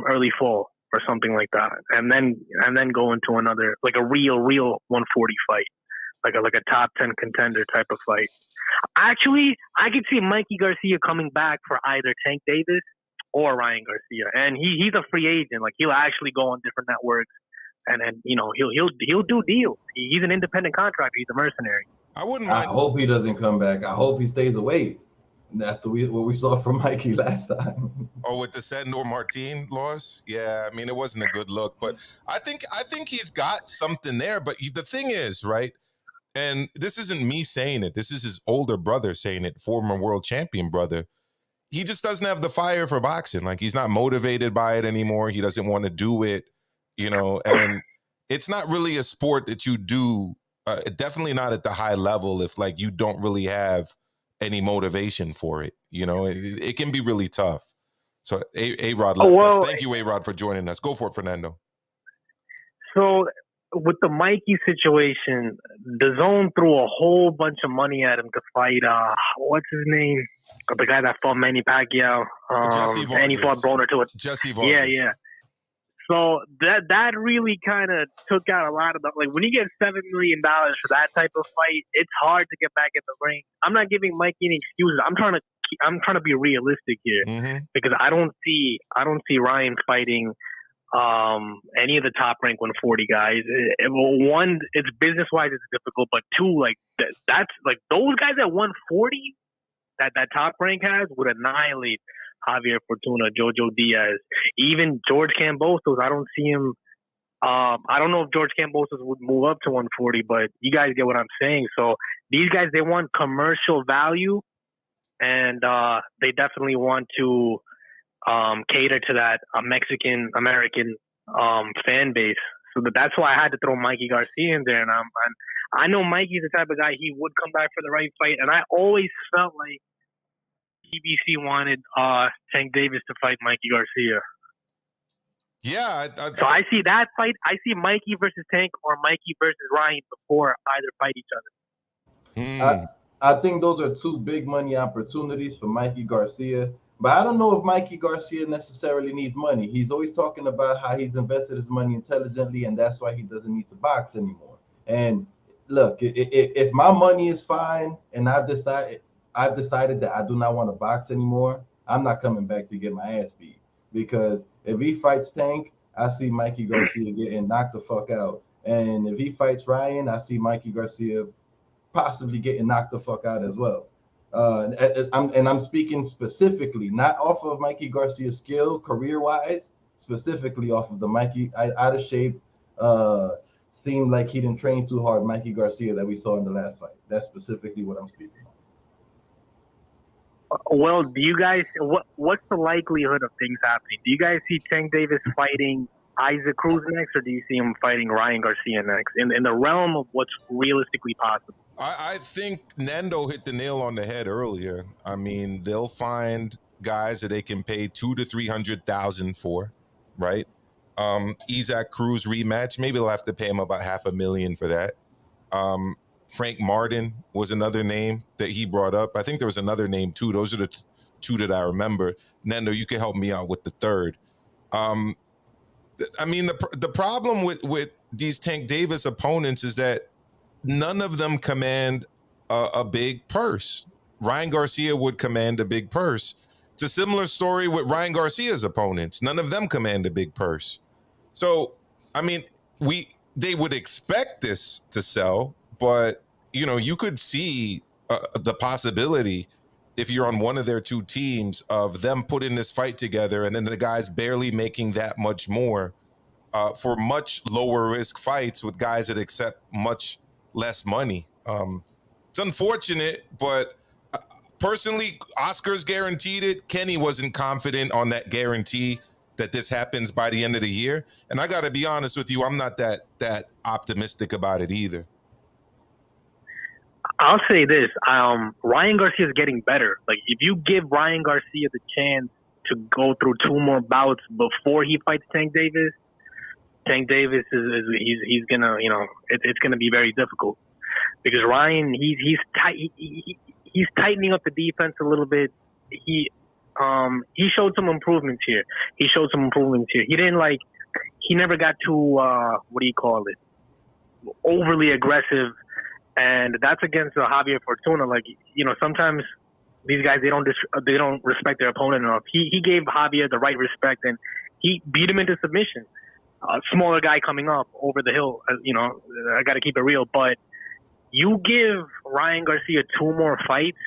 early fall or something like that, and then go into another, like a real 140 fight, like a top 10 contender type of fight. Actually, I could see Mikey Garcia coming back for either Tank Davis or Ryan Garcia, and he's a free agent. Like, he'll actually go on different networks. And then he'll do deals. He's an independent contractor. He's a mercenary. I wouldn't mind. I hope he doesn't come back. I hope he stays away after what we saw from Mikey last time. Oh, with the Sandor Martin loss, yeah. I mean, it wasn't a good look, but I think he's got something there. But the thing is, right? And this isn't me saying it. This is his older brother saying it. Former world champion brother. He just doesn't have the fire for boxing. Like, he's not motivated by it anymore. He doesn't want to do it. And it's not really a sport that you do, definitely not at the high level if, like, you don't really have any motivation for it. It can be really tough. So A-Rod left us. Thank you, A-Rod, for joining us. Go for it, Fernando. So with the Mikey situation, DAZN threw a whole bunch of money at him to fight, what's his name? The guy that fought Manny Pacquiao. And he fought Broner to it. Jesse Vargas. Yeah. So that really kind of took out a lot of the, like, when you get $7 million for that type of fight, it's hard to get back in the ring. I'm not giving Mikey any excuses. I'm trying to be realistic here, because I don't see Ryan fighting any of the top rank 140 guys. One, it's business wise, it's difficult, but two, like that's like those guys at 140 that top rank has would annihilate Javier Fortuna, Jojo Diaz, even George Kambosos. I don't see him. I don't know if George Kambosos would move up to 140, but you guys get what I'm saying. So these guys, they want commercial value, and they definitely want to cater to that Mexican American fan base. So that's why I had to throw Mikey Garcia in there. And I know Mikey's the type of guy, he would come back for the right fight. And I always felt like BBC wanted Tank Davis to fight Mikey Garcia. Yeah. So I see that fight. I see Mikey versus Tank or Mikey versus Ryan before either fight each other. I think those are two big money opportunities for Mikey Garcia. But I don't know if Mikey Garcia necessarily needs money. He's always talking about how he's invested his money intelligently, and that's why he doesn't need to box anymore. And look, if my money is fine, and I've decided that I do not want to box anymore, I'm not coming back to get my ass beat. Because if he fights Tank, I see Mikey Garcia getting knocked the fuck out. And if he fights Ryan, I see Mikey Garcia possibly getting knocked the fuck out as well. I'm speaking specifically, not off of Mikey Garcia's skill career-wise, specifically off of the Mikey out of shape, seemed like he didn't train too hard Mikey Garcia that we saw in the last fight. That's specifically what I'm speaking on. Well, do you guys, what's the likelihood of things happening? Do you guys see Tank Davis fighting Isaac Cruz next, or do you see him fighting Ryan Garcia next? In the realm of what's realistically possible. I think Nando hit the nail on the head earlier. I mean, they'll find guys that they can pay $200,000 to $300,000 for, right? Isaac Cruz rematch, maybe they'll have to pay him about $500,000 for that. Frank Martin was another name that he brought up. I think there was another name too. Those are the two that I remember. Nando, you can help me out with the third. I mean, the problem with these Tank Davis opponents is that none of them command a big purse. Ryan Garcia would command a big purse. It's a similar story with Ryan Garcia's opponents. None of them command a big purse. So, I mean, they would expect this to sell, but, you know, you could see the possibility, if you're on one of their two teams, of them putting this fight together and then the guys barely making that much more for much lower risk fights with guys that accept much less money. It's unfortunate, but personally, Oscar's guaranteed it. Kenny wasn't confident on that guarantee that this happens by the end of the year. And I got to be honest with you, I'm not that optimistic about it either. I'll say this, Ryan Garcia is getting better. Like, if you give Ryan Garcia the chance to go through two more bouts before he fights Tank Davis he's gonna, you know, it's gonna be very difficult, because Ryan, he's tightening up the defense a little bit. He showed some improvements here. He never got too overly aggressive, and that's against Javier Fortuna. Like, you know, sometimes these guys, they don't respect their opponent enough. He gave Javier the right respect, and he beat him into submission. A smaller guy coming up over the hill, you know, I got to keep it real. But you give Ryan Garcia two more fights,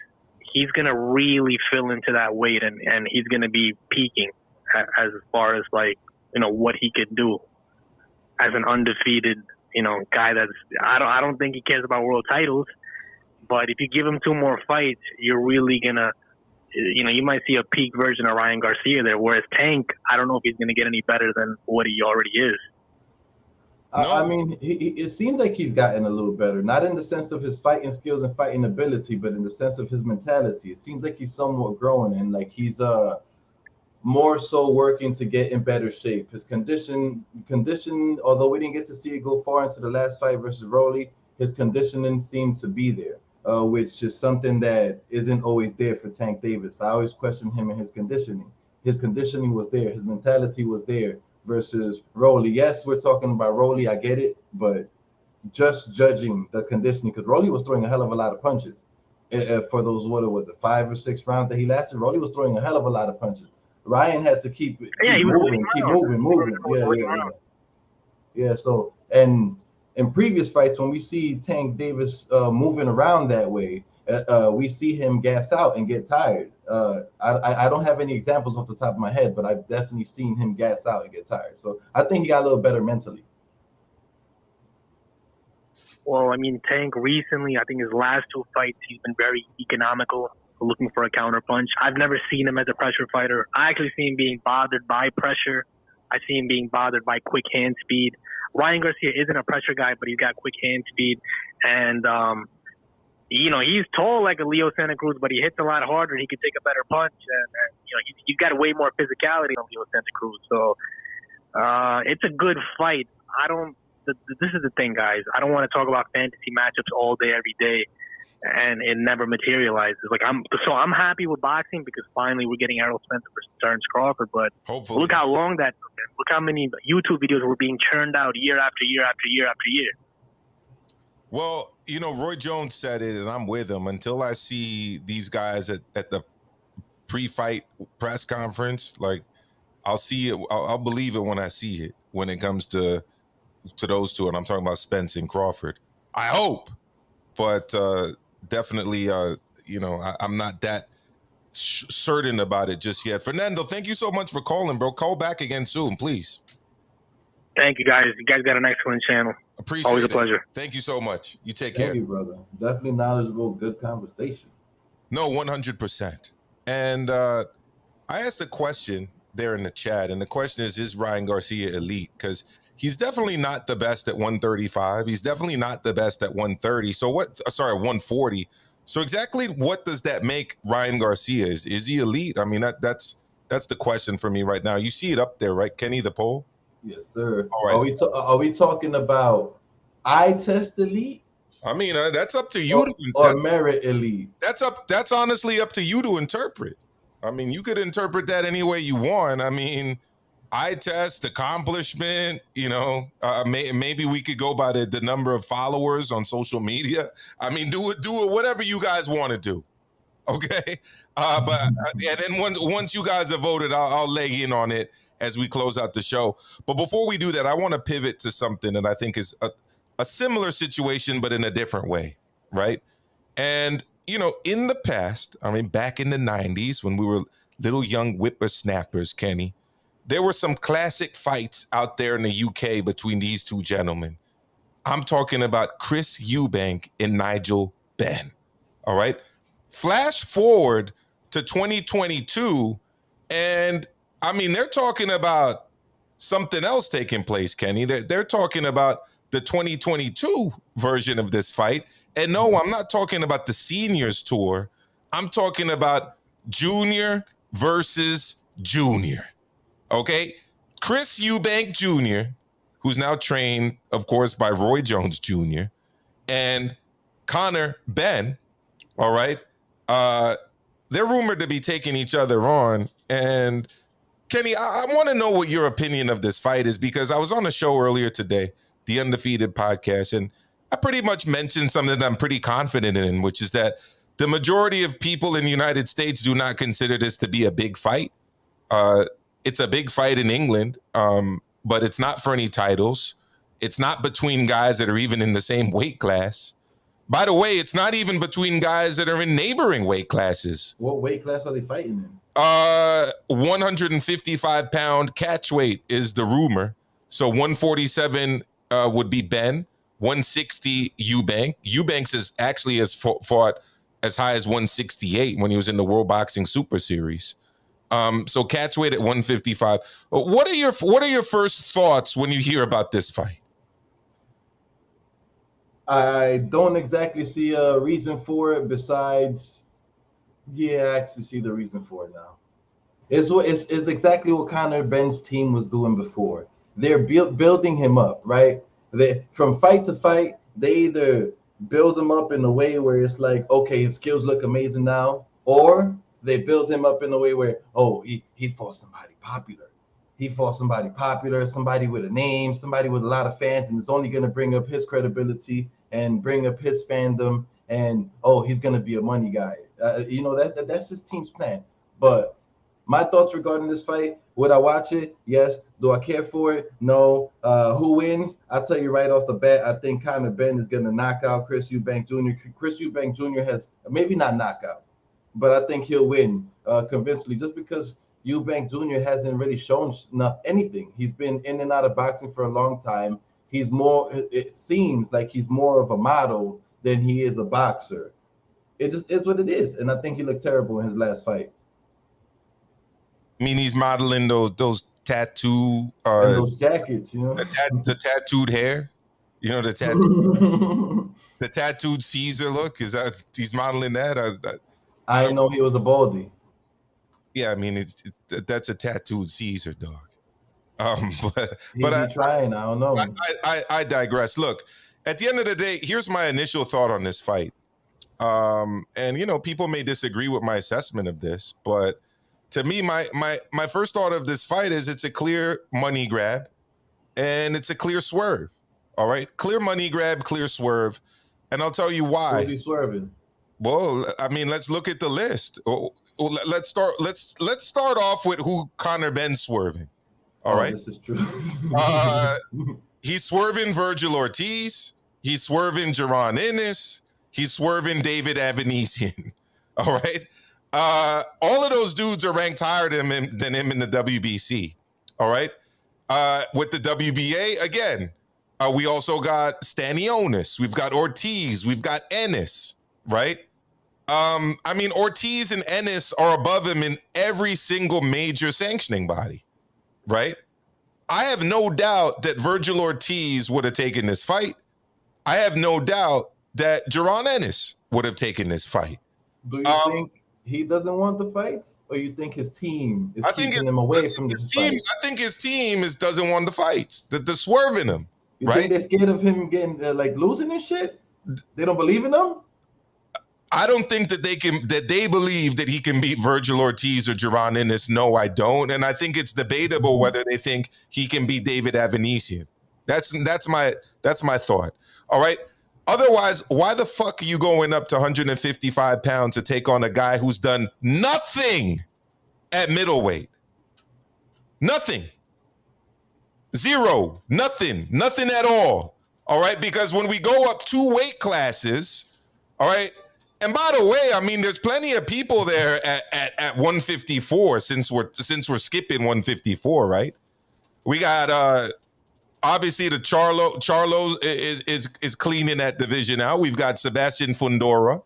he's going to really fill into that weight, and he's going to be peaking as far as, like, you know, what he could do as an undefeated, you know, guy that's, I don't think he cares about world titles, but if you give him two more fights, you're really going to, you know, you might see a peak version of Ryan Garcia there. Whereas Tank, I don't know if he's going to get any better than what he already is. I mean, it seems like he's gotten a little better, not in the sense of his fighting skills and fighting ability, but in the sense of his mentality. It seems like he's somewhat growing, and like he's more so working to get in better shape. His condition, although we didn't get to see it go far into the last fight versus Rolly, his conditioning seemed to be there. Which is something that isn't always there for Tank Davis. I always question him and his conditioning. His conditioning was there. His mentality was there versus Rolly. Yes, we're talking about Rolly. I get it, but just judging the conditioning, because Rolly was throwing a hell of a lot of punches. For those, what was it, 5 or 6 rounds that he lasted, Rolly was throwing a hell of a lot of punches. Ryan had to keep moving. Yeah, so, and in previous fights, when we see Tank Davis moving around that way, we see him gas out and get tired. I don't have any examples off the top of my head, but I've definitely seen him gas out and get tired. So I think he got a little better mentally. Well, I mean, Tank recently, I think his last 2 fights, he's been very economical, looking for a counter punch. I've never seen him as a pressure fighter. I actually see him being bothered by pressure. I see him being bothered by quick hand speed. Ryan Garcia isn't a pressure guy, but he's got quick hand speed. And, you know, he's tall like a Leo Santa Cruz, but he hits a lot harder. He can take a better punch. And you know, he's got way more physicality than Leo Santa Cruz. So it's a good fight. This is the thing, guys. I don't want to talk about fantasy matchups all day, every day. and it never materializes. Like I'm happy with boxing because finally we're getting Errol Spence versus Terence Crawford. But hopefully, look how long that took. And look how many YouTube videos were being churned out year after year after year after year. Well, Roy Jones said it, and I'm with him. Until I see these guys at the pre-fight press conference, like I'll see it. I'll believe it when I see it. When it comes to those two, and I'm talking about Spence and Crawford. I hope, but definitely, I'm not that certain about it just yet. Fernando, thank you so much for calling, bro. Call back again soon, please. Thank you, guys. You guys got an excellent channel. Appreciate it. Always a pleasure. Thank you so much. You take care. Thank you, brother. Definitely knowledgeable, good conversation. No, 100%. And I asked a question there in the chat, and the question is Ryan Garcia elite? Because he's definitely not the best at 135. He's definitely not the best at 130. So 140. So exactly what does that make Ryan Garcia? Is he elite? I mean, that's the question for me right now. You see it up there, right, Kenny, the poll? Yes, sir. All right. Are we talking about eye test elite? I mean, that's up to you or merit elite. That's honestly up to you to interpret. I mean, you could interpret that any way you want. I mean, eye test, accomplishment, maybe we could go by the number of followers on social media. I mean, do it whatever you guys want to do. Okay. But and then once you guys have voted, I'll lay in on it as we close out the show. But before we do that, I want to pivot to something that I think is a similar situation, but in a different way, right? And, in the past, I mean, back in the 90s when we were little young whippersnappers, Kenny, there were some classic fights out there in the UK between these two gentlemen. I'm talking about Chris Eubank and Nigel Benn, all right? Flash forward to 2022, and I mean, they're talking about something else taking place, Kenny. They're talking about the 2022 version of this fight. And no, I'm not talking about the seniors tour. I'm talking about junior versus junior. Okay? Chris Eubank Jr., who's now trained, of course, by Roy Jones Jr., and Connor Benn, all right? They're rumored to be taking each other on. And Kenny, I want to know what your opinion of this fight is, because I was on a show earlier today, the Undefeated podcast, and I pretty much mentioned something that I'm pretty confident in, which is that the majority of people in the United States do not consider this to be a big fight. It's a big fight in England, but it's not for any titles. It's not between guys that are even in the same weight class. By the way, it's not even between guys that are in neighboring weight classes. What weight class are they fighting in? 155-pound catch weight is the rumor. So 147 would be Benn, 160 Eubank. Eubanks has fought as high as 168 when he was in the World Boxing Super Series. So catch weight at 155. What are your first thoughts when you hear about this fight? I don't exactly see a reason for it besides, I actually see the reason for it now. It's exactly what Connor Benn's team was doing before. They're building him up, right? From fight to fight, they either build him up in a way where it's like, okay, his skills look amazing now, or they build him up in a way where, he fought somebody popular. He fought somebody popular, somebody with a name, somebody with a lot of fans, and it's only going to bring up his credibility and bring up his fandom, and he's going to be a money guy. That's his team's plan. But my thoughts regarding this fight: would I watch it? Yes. Do I care for it? No. Who wins? I'll tell you right off the bat, I think Connor Benn is going to knock out Chris Eubank Jr. Chris Eubank Jr. has maybe not knockout, but I think he'll win convincingly, just because Eubank Jr. hasn't really shown anything. He's been in and out of boxing for a long time. It seems like he's more of a model than he is a boxer. It just is what it is. And I think he looked terrible in his last fight. I mean, he's modeling those tattoo and those jackets, the tattooed hair, the tattooed Caesar look. Is that he's modeling that? I didn't know he was a baldy. Yeah, I mean, that's a tattooed Caesar, dog. But I'm trying. I don't know. I digress. Look, at the end of the day, here's my initial thought on this fight. And you know, people may disagree with my assessment of this, but to me, my first thought of this fight is it's a clear money grab and it's a clear swerve. All right, clear money grab, clear swerve, and I'll tell you why. Who's he swerving? Well, I mean, let's look at the list. Let's start off with who Conor Benn swerving. All right, this is true. He's swerving Virgil Ortiz. He's swerving Jaron Ennis. He's swerving David Avanesian. All right. All of those dudes are ranked higher than him in the WBC. All right. With the WBA, again, we also got Stanionis. We've got Ortiz. We've got Ennis. Right. I mean, Ortiz and Ennis are above him in every single major sanctioning body. Right. I have no doubt that Virgil Ortiz would have taken this fight. I have no doubt that Jaron Ennis would have taken this fight. Do you think he doesn't want the fights, or you think his team is keeping him away from this fight? I think his team doesn't want the fights. They're swerving him. You right? think they're scared of him getting losing and shit? They don't believe in him? I don't think that they believe that he can beat Virgil Ortiz or Jaron Ennis. No, I don't. And I think it's debatable whether they think he can beat David Avanesian. That's my thought. All right. Otherwise, why the fuck are you going up to 155 pounds to take on a guy who's done nothing at middleweight? Nothing. Zero. Nothing at all. All right. Because when we go up 2 weight classes, all right. And by the way, I mean, there's plenty of people there at 154 since we're skipping 154, right? We got obviously the Charlo is cleaning that division out. We've got Sebastian Fundora.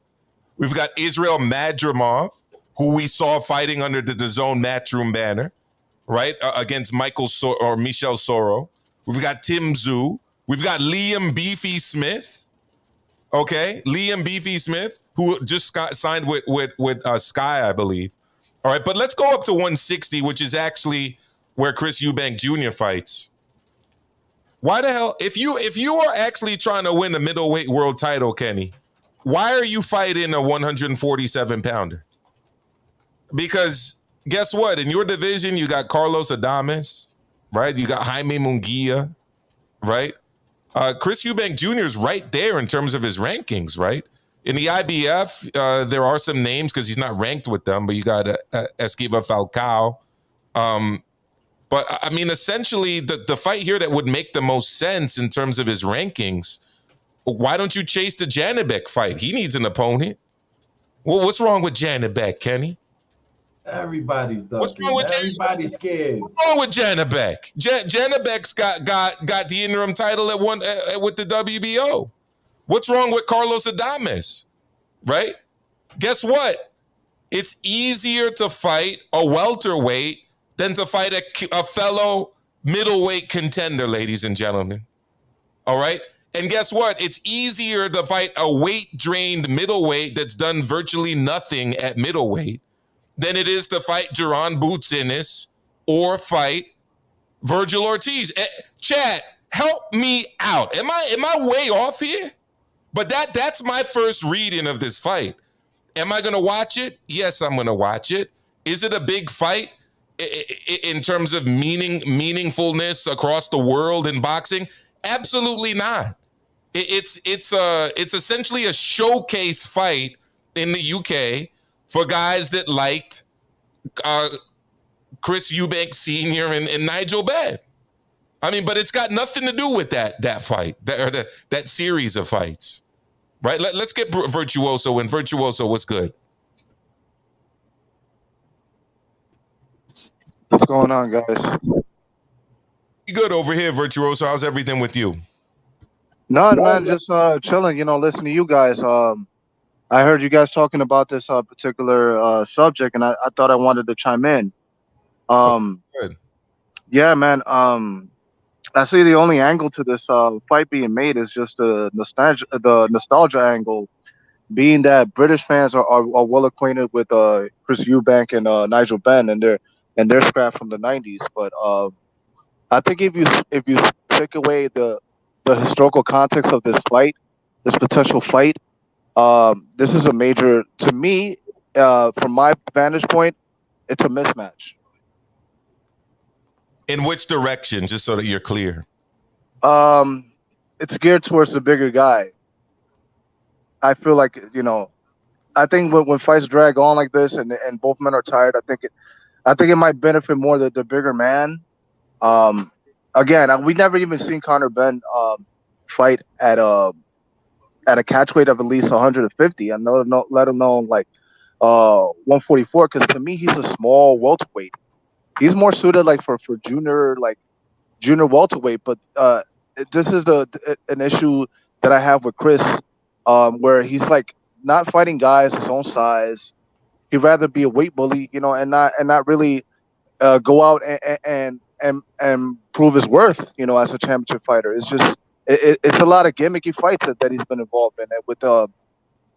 We've got Israel Madrimov, who we saw fighting under the DAZN Matchroom banner, right? Against Michel Soro. We've got Tim Tszyu. We've got Liam Beefy Smith. Okay, Liam Beefy Smith, who just signed with Sky, I believe. All right, but let's go up to 160, which is actually where Chris Eubank Jr. fights. Why the hell, if you are actually trying to win a middleweight world title, Kenny, why are you fighting a 147 pounder? Because guess what? In your division, you got Carlos Adames, right? You got Jaime Munguia, right? Chris Eubank Jr. is right there in terms of his rankings, right? In the IBF, there are some names because he's not ranked with them, but you got Esquiva Falcao. But I mean, essentially, the fight here that would make the most sense in terms of his rankings, why don't you chase the Janibek fight? He needs an opponent. Well, what's wrong with Janibek, Kenny? Everybody's ducking. Everybody's scared. What's wrong with Janibek? Janibek's got the interim title at one with the WBO. What's wrong with Carlos Adames? Right? Guess what? It's easier to fight a welterweight than to fight a fellow middleweight contender, ladies and gentlemen. All right? And guess what? It's easier to fight a weight-drained middleweight that's done virtually nothing at middleweight than it is to fight Jaron Boots Ennis or fight Virgil Ortiz. Chad, help me out. Am I way off here? But that's my first reading of this fight. Am I going to watch it? Yes, I'm going to watch it. Is it a big fight in terms of meaningfulness across the world in boxing? Absolutely not. It's essentially a showcase fight in the UK for guys that liked Chris Eubank Sr. and Nigel Benn. I mean, but it's got nothing to do with that fight, that series of fights, right? Let's get Virtuoso. And Virtuoso, what's good? What's going on, guys? Good over here, Virtuoso. How's everything with you? No, man, just chilling. You know, listening to you guys. I heard you guys talking about this particular subject, and I thought I wanted to chime in. Good. Yeah, man. I see the only angle to this fight being made is just the nostalgia angle, being that British fans are well acquainted with Chris Eubank and Nigel Benn and their scrap from the '90s. But I think if you take away the historical context of this fight, this potential fight, This is a major to me. From my vantage point, it's a mismatch. In which direction, just so that you're clear? It's geared towards the bigger guy. I feel like, I think when fights drag on like this and both men are tired, I think it might benefit more the bigger man. Again, we never even seen Conor Benn fight at a catch weight of at least 150. I know, let alone like 144. Because to me, he's a small welterweight. He's more suited like for junior welterweight. But this is an issue that I have with Chris, where he's like not fighting guys his own size. He'd rather be a weight bully, and not really go out and prove his worth, as a championship fighter. It's just it's a lot of gimmicky fights that he's been involved in. And with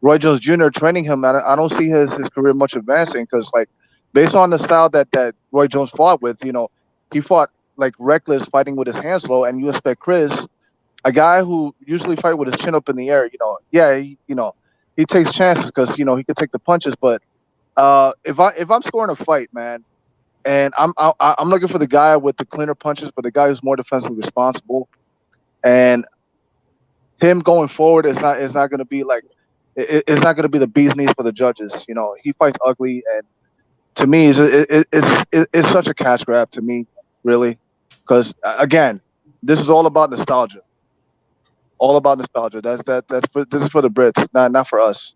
Roy Jones Jr. training him, I don't see his career much advancing because, like, based on the style that Roy Jones fought with, he fought like reckless, fighting with his hands low, and you expect Chris, a guy who usually fight with his chin up in the air, he takes chances because he could take the punches, but if I'm scoring a fight, man, and I'm looking for the guy with the cleaner punches, but the guy who's more defensively responsible, and him going forward is not going to be like it's not going to be the bee's knees for the judges. He fights ugly, and to me, it's such a cash grab to me, really, because again, this is all about nostalgia. All about nostalgia. This is for the Brits, not for us.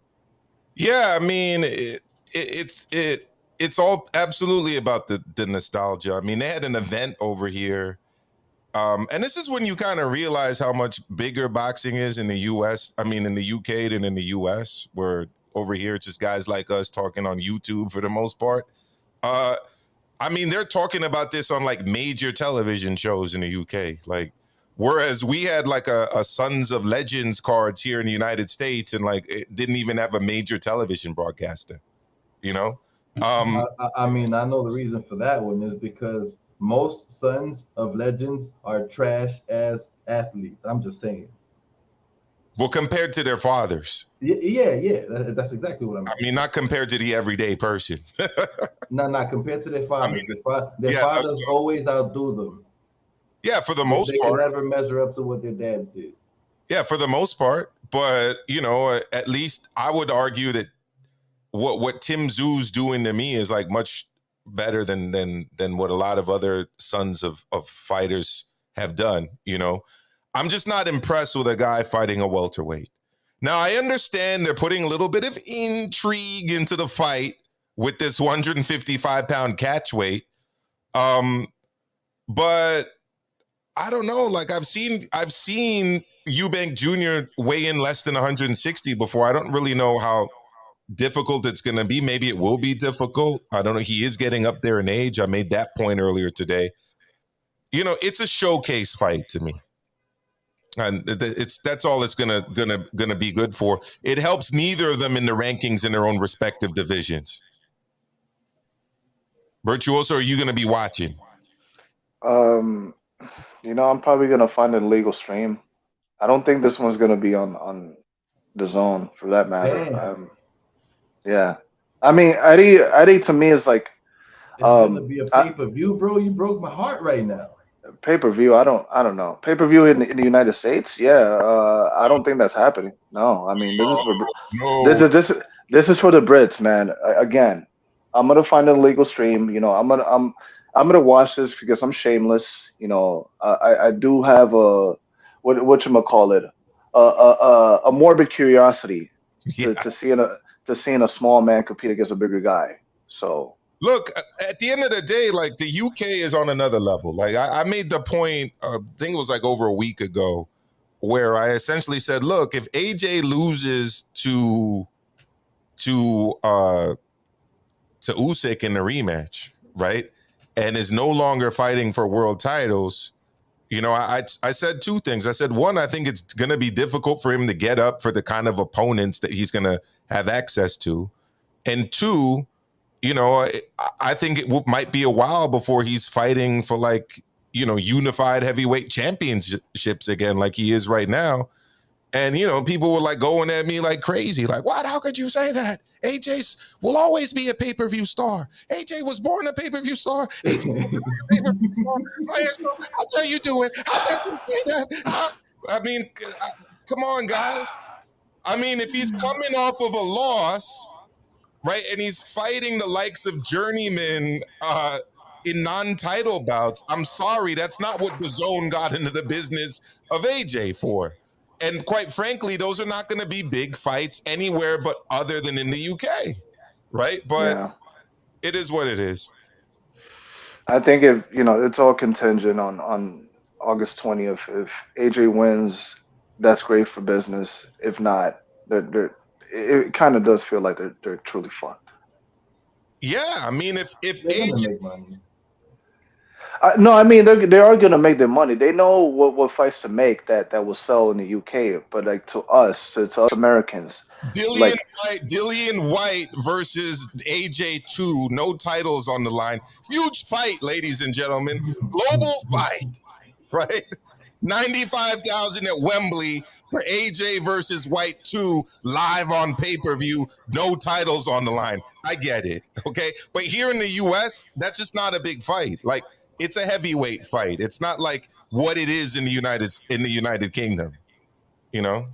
Yeah, I mean, it's all absolutely about the nostalgia. I mean, they had an event over here, and this is when you kind of realize how much bigger boxing is in the U.S. I mean, in the UK than in the U.S., where over here it's just guys like us talking on YouTube for the most part. I mean, they're talking about this on like major television shows in the UK, like. Whereas we had like a Sons of Legends cards here in the United States, and like it didn't even have a major television broadcaster, I mean, I know the reason for that one is because most Sons of Legends are trash as athletes. I'm just saying. Well, compared to their fathers. Yeah. That's exactly what I mean. I mean, not compared to the everyday person. Not compared to their fathers. I mean, their fathers always outdo them. Yeah, for the most part. They can never measure up to what their dads did. Yeah, for the most part. But, at least I would argue that what Tim Tszú's doing to me is like much better than what a lot of other sons of fighters have done. I'm just not impressed with a guy fighting a welterweight. Now, I understand they're putting a little bit of intrigue into the fight with this 155-pound catch weight. But I don't know. Like I've seen Eubank Jr. weigh in less than 160 before. I don't really know how difficult it's going to be. Maybe it will be difficult. I don't know. He is getting up there in age. I made that point earlier today. It's a showcase fight to me, and that's all it's gonna be good for. It helps neither of them in the rankings in their own respective divisions. Virtuoso, are you going to be watching? I'm probably gonna find a legal stream. I don't think this one's gonna be on DAZN for that matter. Yeah, I mean, Eddie to me is like it's gonna be a pay-per-view, bro. You broke my heart right now. Pay-per-view? I don't know. Pay-per-view in the United States? Yeah, I don't think that's happening. No, I mean this is for the Brits, man. Again, I'm gonna find a legal stream. I'm gonna watch this because I'm shameless. I do have a morbid curiosity to seeing a small man compete against a bigger guy. So look, at the end of the day, like the UK is on another level. Like I made the point, I think it was like over a week ago, where I essentially said, look, if AJ loses to Usyk in the rematch, right? And is no longer fighting for world titles, I said two things. I said, one, I think it's going to be difficult for him to get up for the kind of opponents that he's going to have access to. And two, I think it might be a while before he's fighting for like, unified heavyweight championships again, like he is right now. And, you know, people were like going at me like crazy. Like, what? How could you say that? AJ will always be a pay-per-view star. AJ was born a pay-per-view star. AJ was born a pay-per-view star. Maestro, how dare you do it? How dare you say that? I mean, come on, guys. I mean, if he's coming off of a loss, right, and he's fighting the likes of journeymen in non-title bouts, I'm sorry, that's not what DAZN got into the business of AJ for. And quite frankly, those are not going to be big fights anywhere but other than in the UK, right? But it is what it is. I think if it's all contingent on August 20th. If AJ wins, that's great for business. If not, it kind of does feel like they're truly fucked. Yeah, I mean, if They're gonna AJ make money. No, I mean they are gonna make their money. They know what fights to make that will sell in the UK. But like to us Americans, Dillian White versus AJ2, no titles on the line. Huge fight, ladies and gentlemen. Global fight, right? 95,000 at Wembley for AJ versus White 2 live on pay-per-view, no titles on the line. I get it, okay? But here in the US, that's just not a big fight. Like, it's a heavyweight fight. It's not like what it is in the United Kingdom, you know?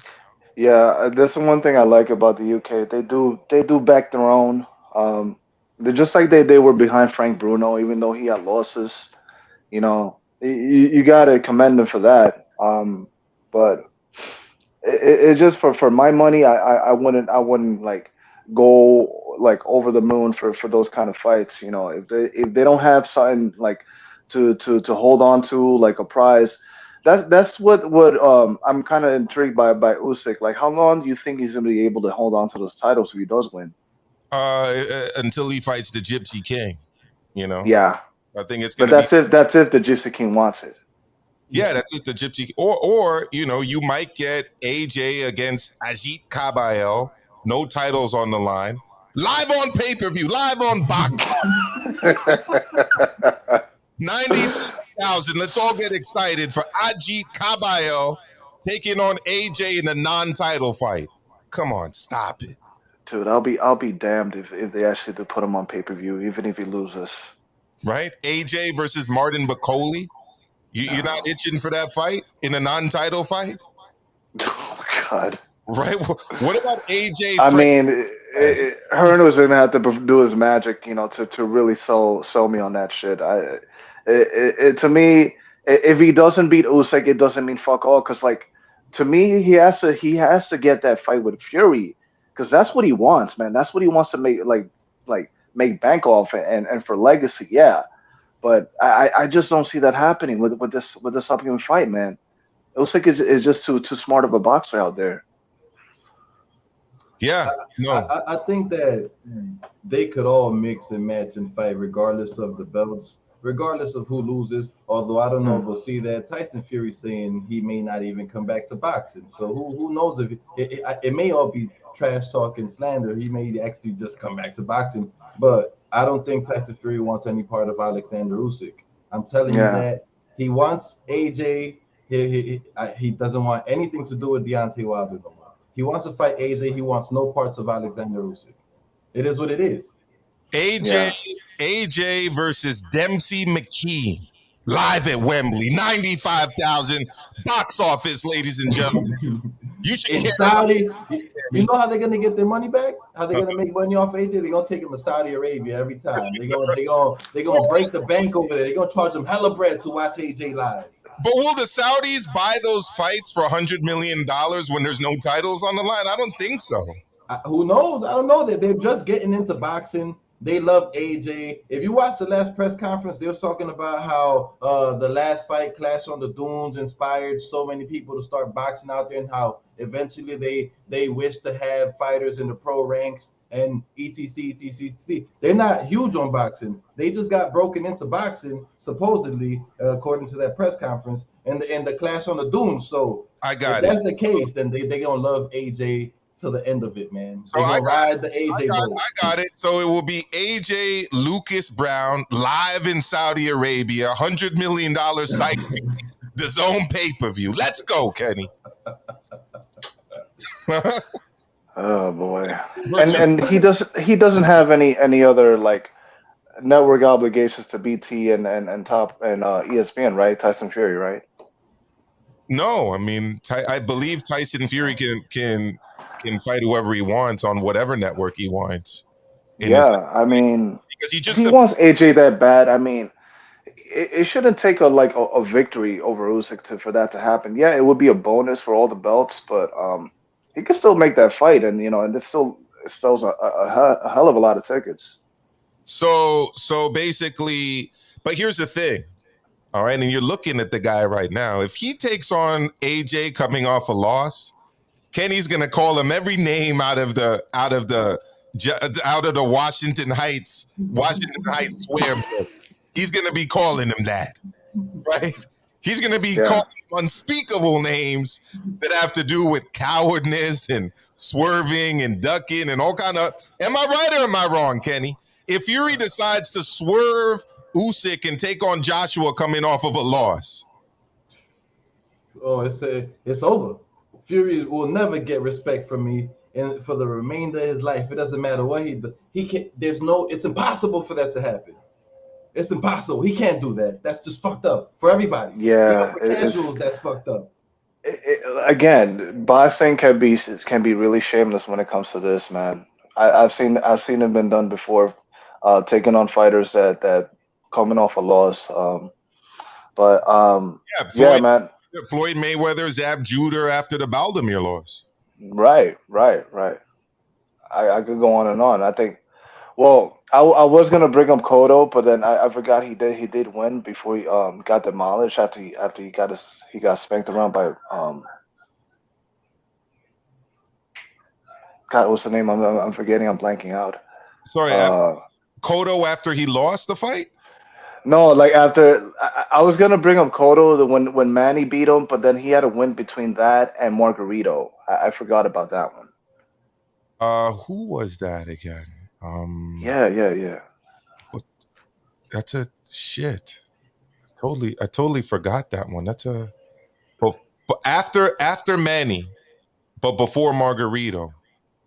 Yeah, that's the one thing I like about the UK. They do back their own. They're just like they were behind Frank Bruno, even though he had losses. You know, you gotta commend them for that. But it just for my money, I wouldn't like go like over the moon for those kind of fights. You know, if they don't have something like to hold on to like a prize. That's what I'm kind of intrigued by Usyk. Like, how long do you think he's gonna be able to hold on to those titles if he does win? Until he fights the Gypsy King, you know. Yeah, I think it's but gonna. That's if the Gypsy King wants it. Yeah, that's it. The Gypsy, or you know, you might get AJ against Ajit Kabayel, no titles on the line, live on pay-per-view, live on box. 90,000. Let's all get excited for Ajit Kabayel taking on AJ in a non-title fight. Come on, stop it, dude. I'll be damned if they actually do put him on pay-per-view, even if he loses. Right, AJ versus Martin Bakoli. You're not itching for that fight in a non-title fight? Oh God! Right. What about AJ? I mean, Hearn was gonna have to do his magic, you know, to really sell me on that shit. To me, if he doesn't beat Usyk, it doesn't mean fuck all. Because like, to me, he has to get that fight with Fury, because that's what he wants, man. That's what he wants to make bank off and for legacy, yeah. But I just don't see that happening with this upcoming fight, man. Usyk is just too smart of a boxer out there. Yeah, I think that they could all mix and match and fight regardless of the belts, regardless of who loses. Although I don't know if we'll see that. Tyson Fury saying he may not even come back to boxing. So who knows if it may all be trash talk and slander. He may actually just come back to boxing. But I don't think Tyson Fury wants any part of Alexander Usyk. I'm telling you that he wants AJ. He doesn't want anything to do with Deontay Wilder no more. He wants to fight AJ. He wants no parts of Alexander Usyk. It is what it is. AJ versus Dempsey McKee, live at Wembley, 95,000 box office, ladies and gentlemen. You should in Saudi. You know how they're gonna get their money back? How they're gonna make money off AJ? They're gonna take him to Saudi Arabia every time. They're gonna break the bank over there. They're gonna charge them hella bread to watch AJ live. But will the Saudis buy those fights for $100 million when there's no titles on the line? I don't think so. Who knows? I don't know. They're just getting into boxing. They love AJ. If you watch the last press conference, they were talking about how the last fight, Clash on the Dunes, inspired so many people to start boxing out there, and how eventually they wish to have fighters in the pro ranks and etc. They're not huge on boxing. They just got broken into boxing, supposedly, according to that press conference, and the Clash on the Dunes. So I got if that's the case, then they're gonna love AJ to the end of it, man. So I got it. So it will be AJ Lucas Brown live in Saudi Arabia, $100 million site, DAZN pay-per-view. Let's go, Kenny. Oh boy. And he doesn't have any other like network obligations to BT and top and ESPN, right? Tyson Fury, right? No, I mean, I believe Tyson Fury can fight whoever he wants on whatever network he wants. Yeah, I mean, because he if just he wants AJ that bad, I mean, it shouldn't take a victory over Usyk for that to happen. Yeah, it would be a bonus for all the belts, but he could still make that fight, and and it still sells a hell of a lot of tickets. So basically, but here's the thing. All right, and you're looking at the guy right now. If he takes on AJ coming off a loss, Kenny's gonna call him every name out of the Washington Heights swear book. He's gonna be calling him that, right? He's gonna be calling unspeakable names that have to do with cowardness and swerving and ducking and all kind of. Am I right or am I wrong, Kenny? If Fury decides to swerve Usyk and take on Joshua coming off of a loss, oh, it's over. Fury will never get respect from me, and for the remainder of his life, it doesn't matter what he does. He can't. It's impossible for that to happen. It's impossible. He can't do that. That's just fucked up for everybody. Yeah, for casuals, that's fucked up. Again, boxing can be really shameless when it comes to this, man. I've seen it been done before, taking on fighters that coming off a loss. Yeah, man. Floyd Mayweather zapped Judah after the Baldomir loss. Right. I could go on and on. I think. Well, I was gonna bring up Cotto, but then I forgot he did win before he got demolished after he got spanked around by God, what's the name? I'm forgetting. I'm blanking out. Sorry, Cotto after he lost the fight. No, like after I was gonna bring up Cotto when Manny beat him, but then he had a win between that and Margarito. I forgot about that one. Who was that again? Yeah. But that's a shit. I totally forgot that one. That's a but after Manny, but before Margarito.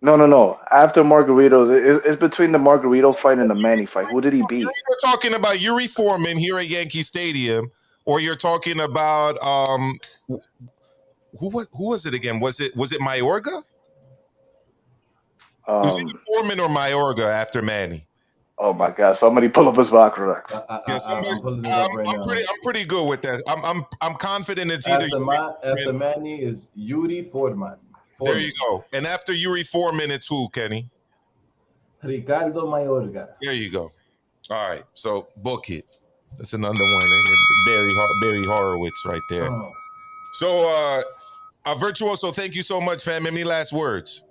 No. After Margarito, it's between the Margarito fight and the Manny fight. Who did he beat? You're talking about Yuri Foreman here at Yankee Stadium, or you're talking about who was it again? Was it Mayorga? Was it Foreman or Mayorga after Manny? Oh my God! Somebody pull up his box records. I'm pretty good with that. I'm confident it's either after Manny is Yuri Foreman. There you go. And after Yuri Foreman, it's who, Kenny? Ricardo Mayorga. There you go. All right, so book it. That's another one. Barry Horowitz right there. Oh. So, Virtuoso, thank you so much, fam. Any last words?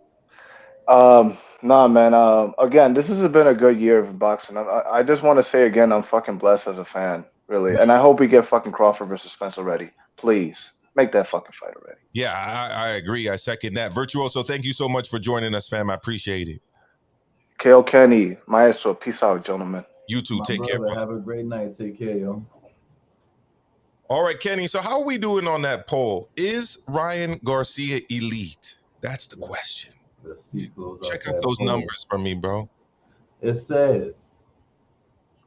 Nah, man. Again, this has been a good year of boxing. I just want to say again, I'm fucking blessed as a fan, really, and I hope we get fucking Crawford versus Spence already. Please make that fucking fight already. Yeah, I agree. I second that. Virtuoso, thank you so much for joining us, fam. I appreciate it. KO Kenny, Maestro, peace out, gentlemen. You too. Take care. Brother. Have a great night. Take care, yo. All right, Kenny. So how are we doing on that poll? Is Ryan Garcia elite? That's the question. Check out those numbers for me, bro. It says,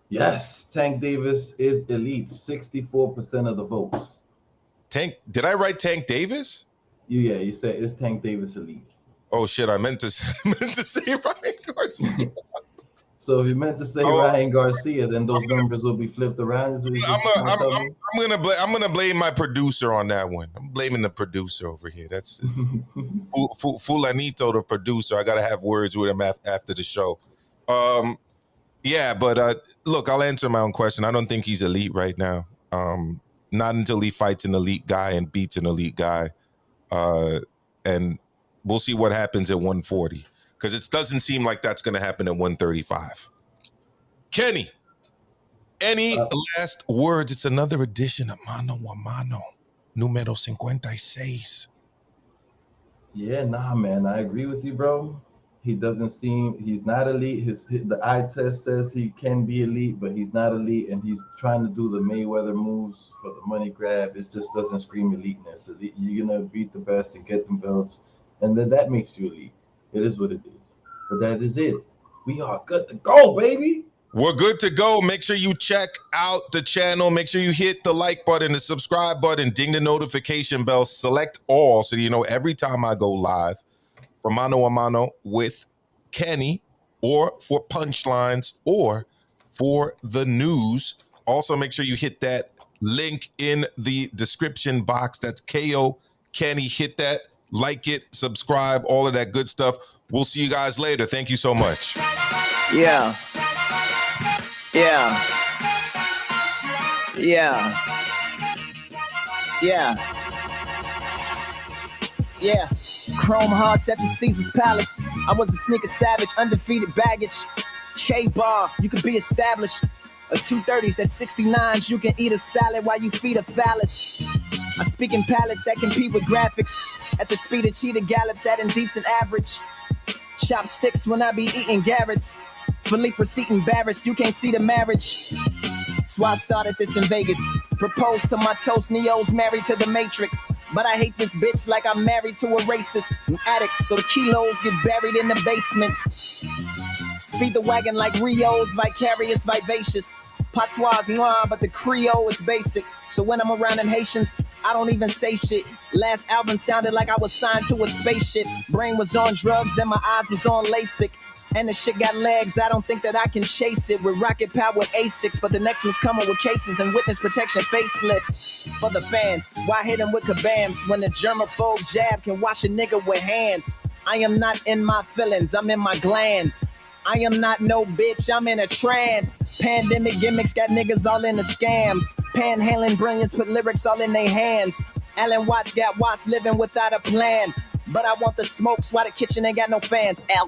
yes, Tank Davis is elite. 64% of the votes. Did I write Tank Davis? Yeah, you said it's Tank Davis elite. Oh shit! I meant to say Ryan Garcia. So if you meant to say Ryan Garcia, then those numbers will be flipped around. I'm gonna blame my producer on that one. I'm blaming the producer over here. That's Fulanito, the producer. I gotta have words with him after the show. Yeah, but look, I'll answer my own question. I don't think he's elite right now. Not until he fights an elite guy and beats an elite guy, and we'll see what happens at 140. Because it doesn't seem like that's going to happen at 135. Kenny, any last words? It's another edition of Mano a Mano, numero 56. Yeah, nah, man. I agree with you, bro. He's not elite. The eye test says he can be elite, but he's not elite, and he's trying to do the Mayweather moves for the money grab. It just doesn't scream eliteness. You're going to beat the best and get them belts. and then that makes you elite. It is what it is. But that is it. We are good to go, baby. We're good to go. Make sure you check out the channel. Make sure you hit the like button, the subscribe button, ding the notification bell, select all so you know every time I go live for Mano a Mano with Kenny, or for punchlines, or for the news. Also, make sure you hit that link in the description box. That's KO Kenny. Hit that, like it, subscribe, all of that good stuff. We'll see you guys later. Thank you so much. Yeah. Yeah. Yeah. Yeah. Yeah. Chrome hearts at the Caesar's Palace. I was a sneaker savage, undefeated baggage. K-bar, you can be established. A 230s, that's 69s. You can eat a salad while you feed a phallus. I speak in palettes that compete with graphics. At the speed of cheetah gallops at indecent average. Chopsticks when I be eating Garrett's. Philippe receipt embarrassed, you can't see the marriage. That's why I started this in Vegas. Proposed to my toast, Neo's married to the Matrix. But I hate this bitch like I'm married to a racist. An addict, so the kilos get buried in the basements. Speed the wagon like Rio's, vicarious, vivacious. Patois noir, but the Creole is basic. So when I'm around them Haitians, I don't even say shit. Last album sounded like I was signed to a spaceship. Brain was on drugs and my eyes was on LASIK. And the shit got legs, I don't think that I can chase it with rocket power with A6, but the next one's coming with cases and witness protection facelifts. For the fans, why hit them with kabams when the germaphobe jab can wash a nigga with hands? I am not in my feelings, I'm in my glands. I am not no bitch, I'm in a trance. Pandemic gimmicks got niggas all in the scams. Panhandling brilliance put lyrics all in their hands. Alan Watts got Watts living without a plan. But I want the smokes while the kitchen ain't got no fans. L.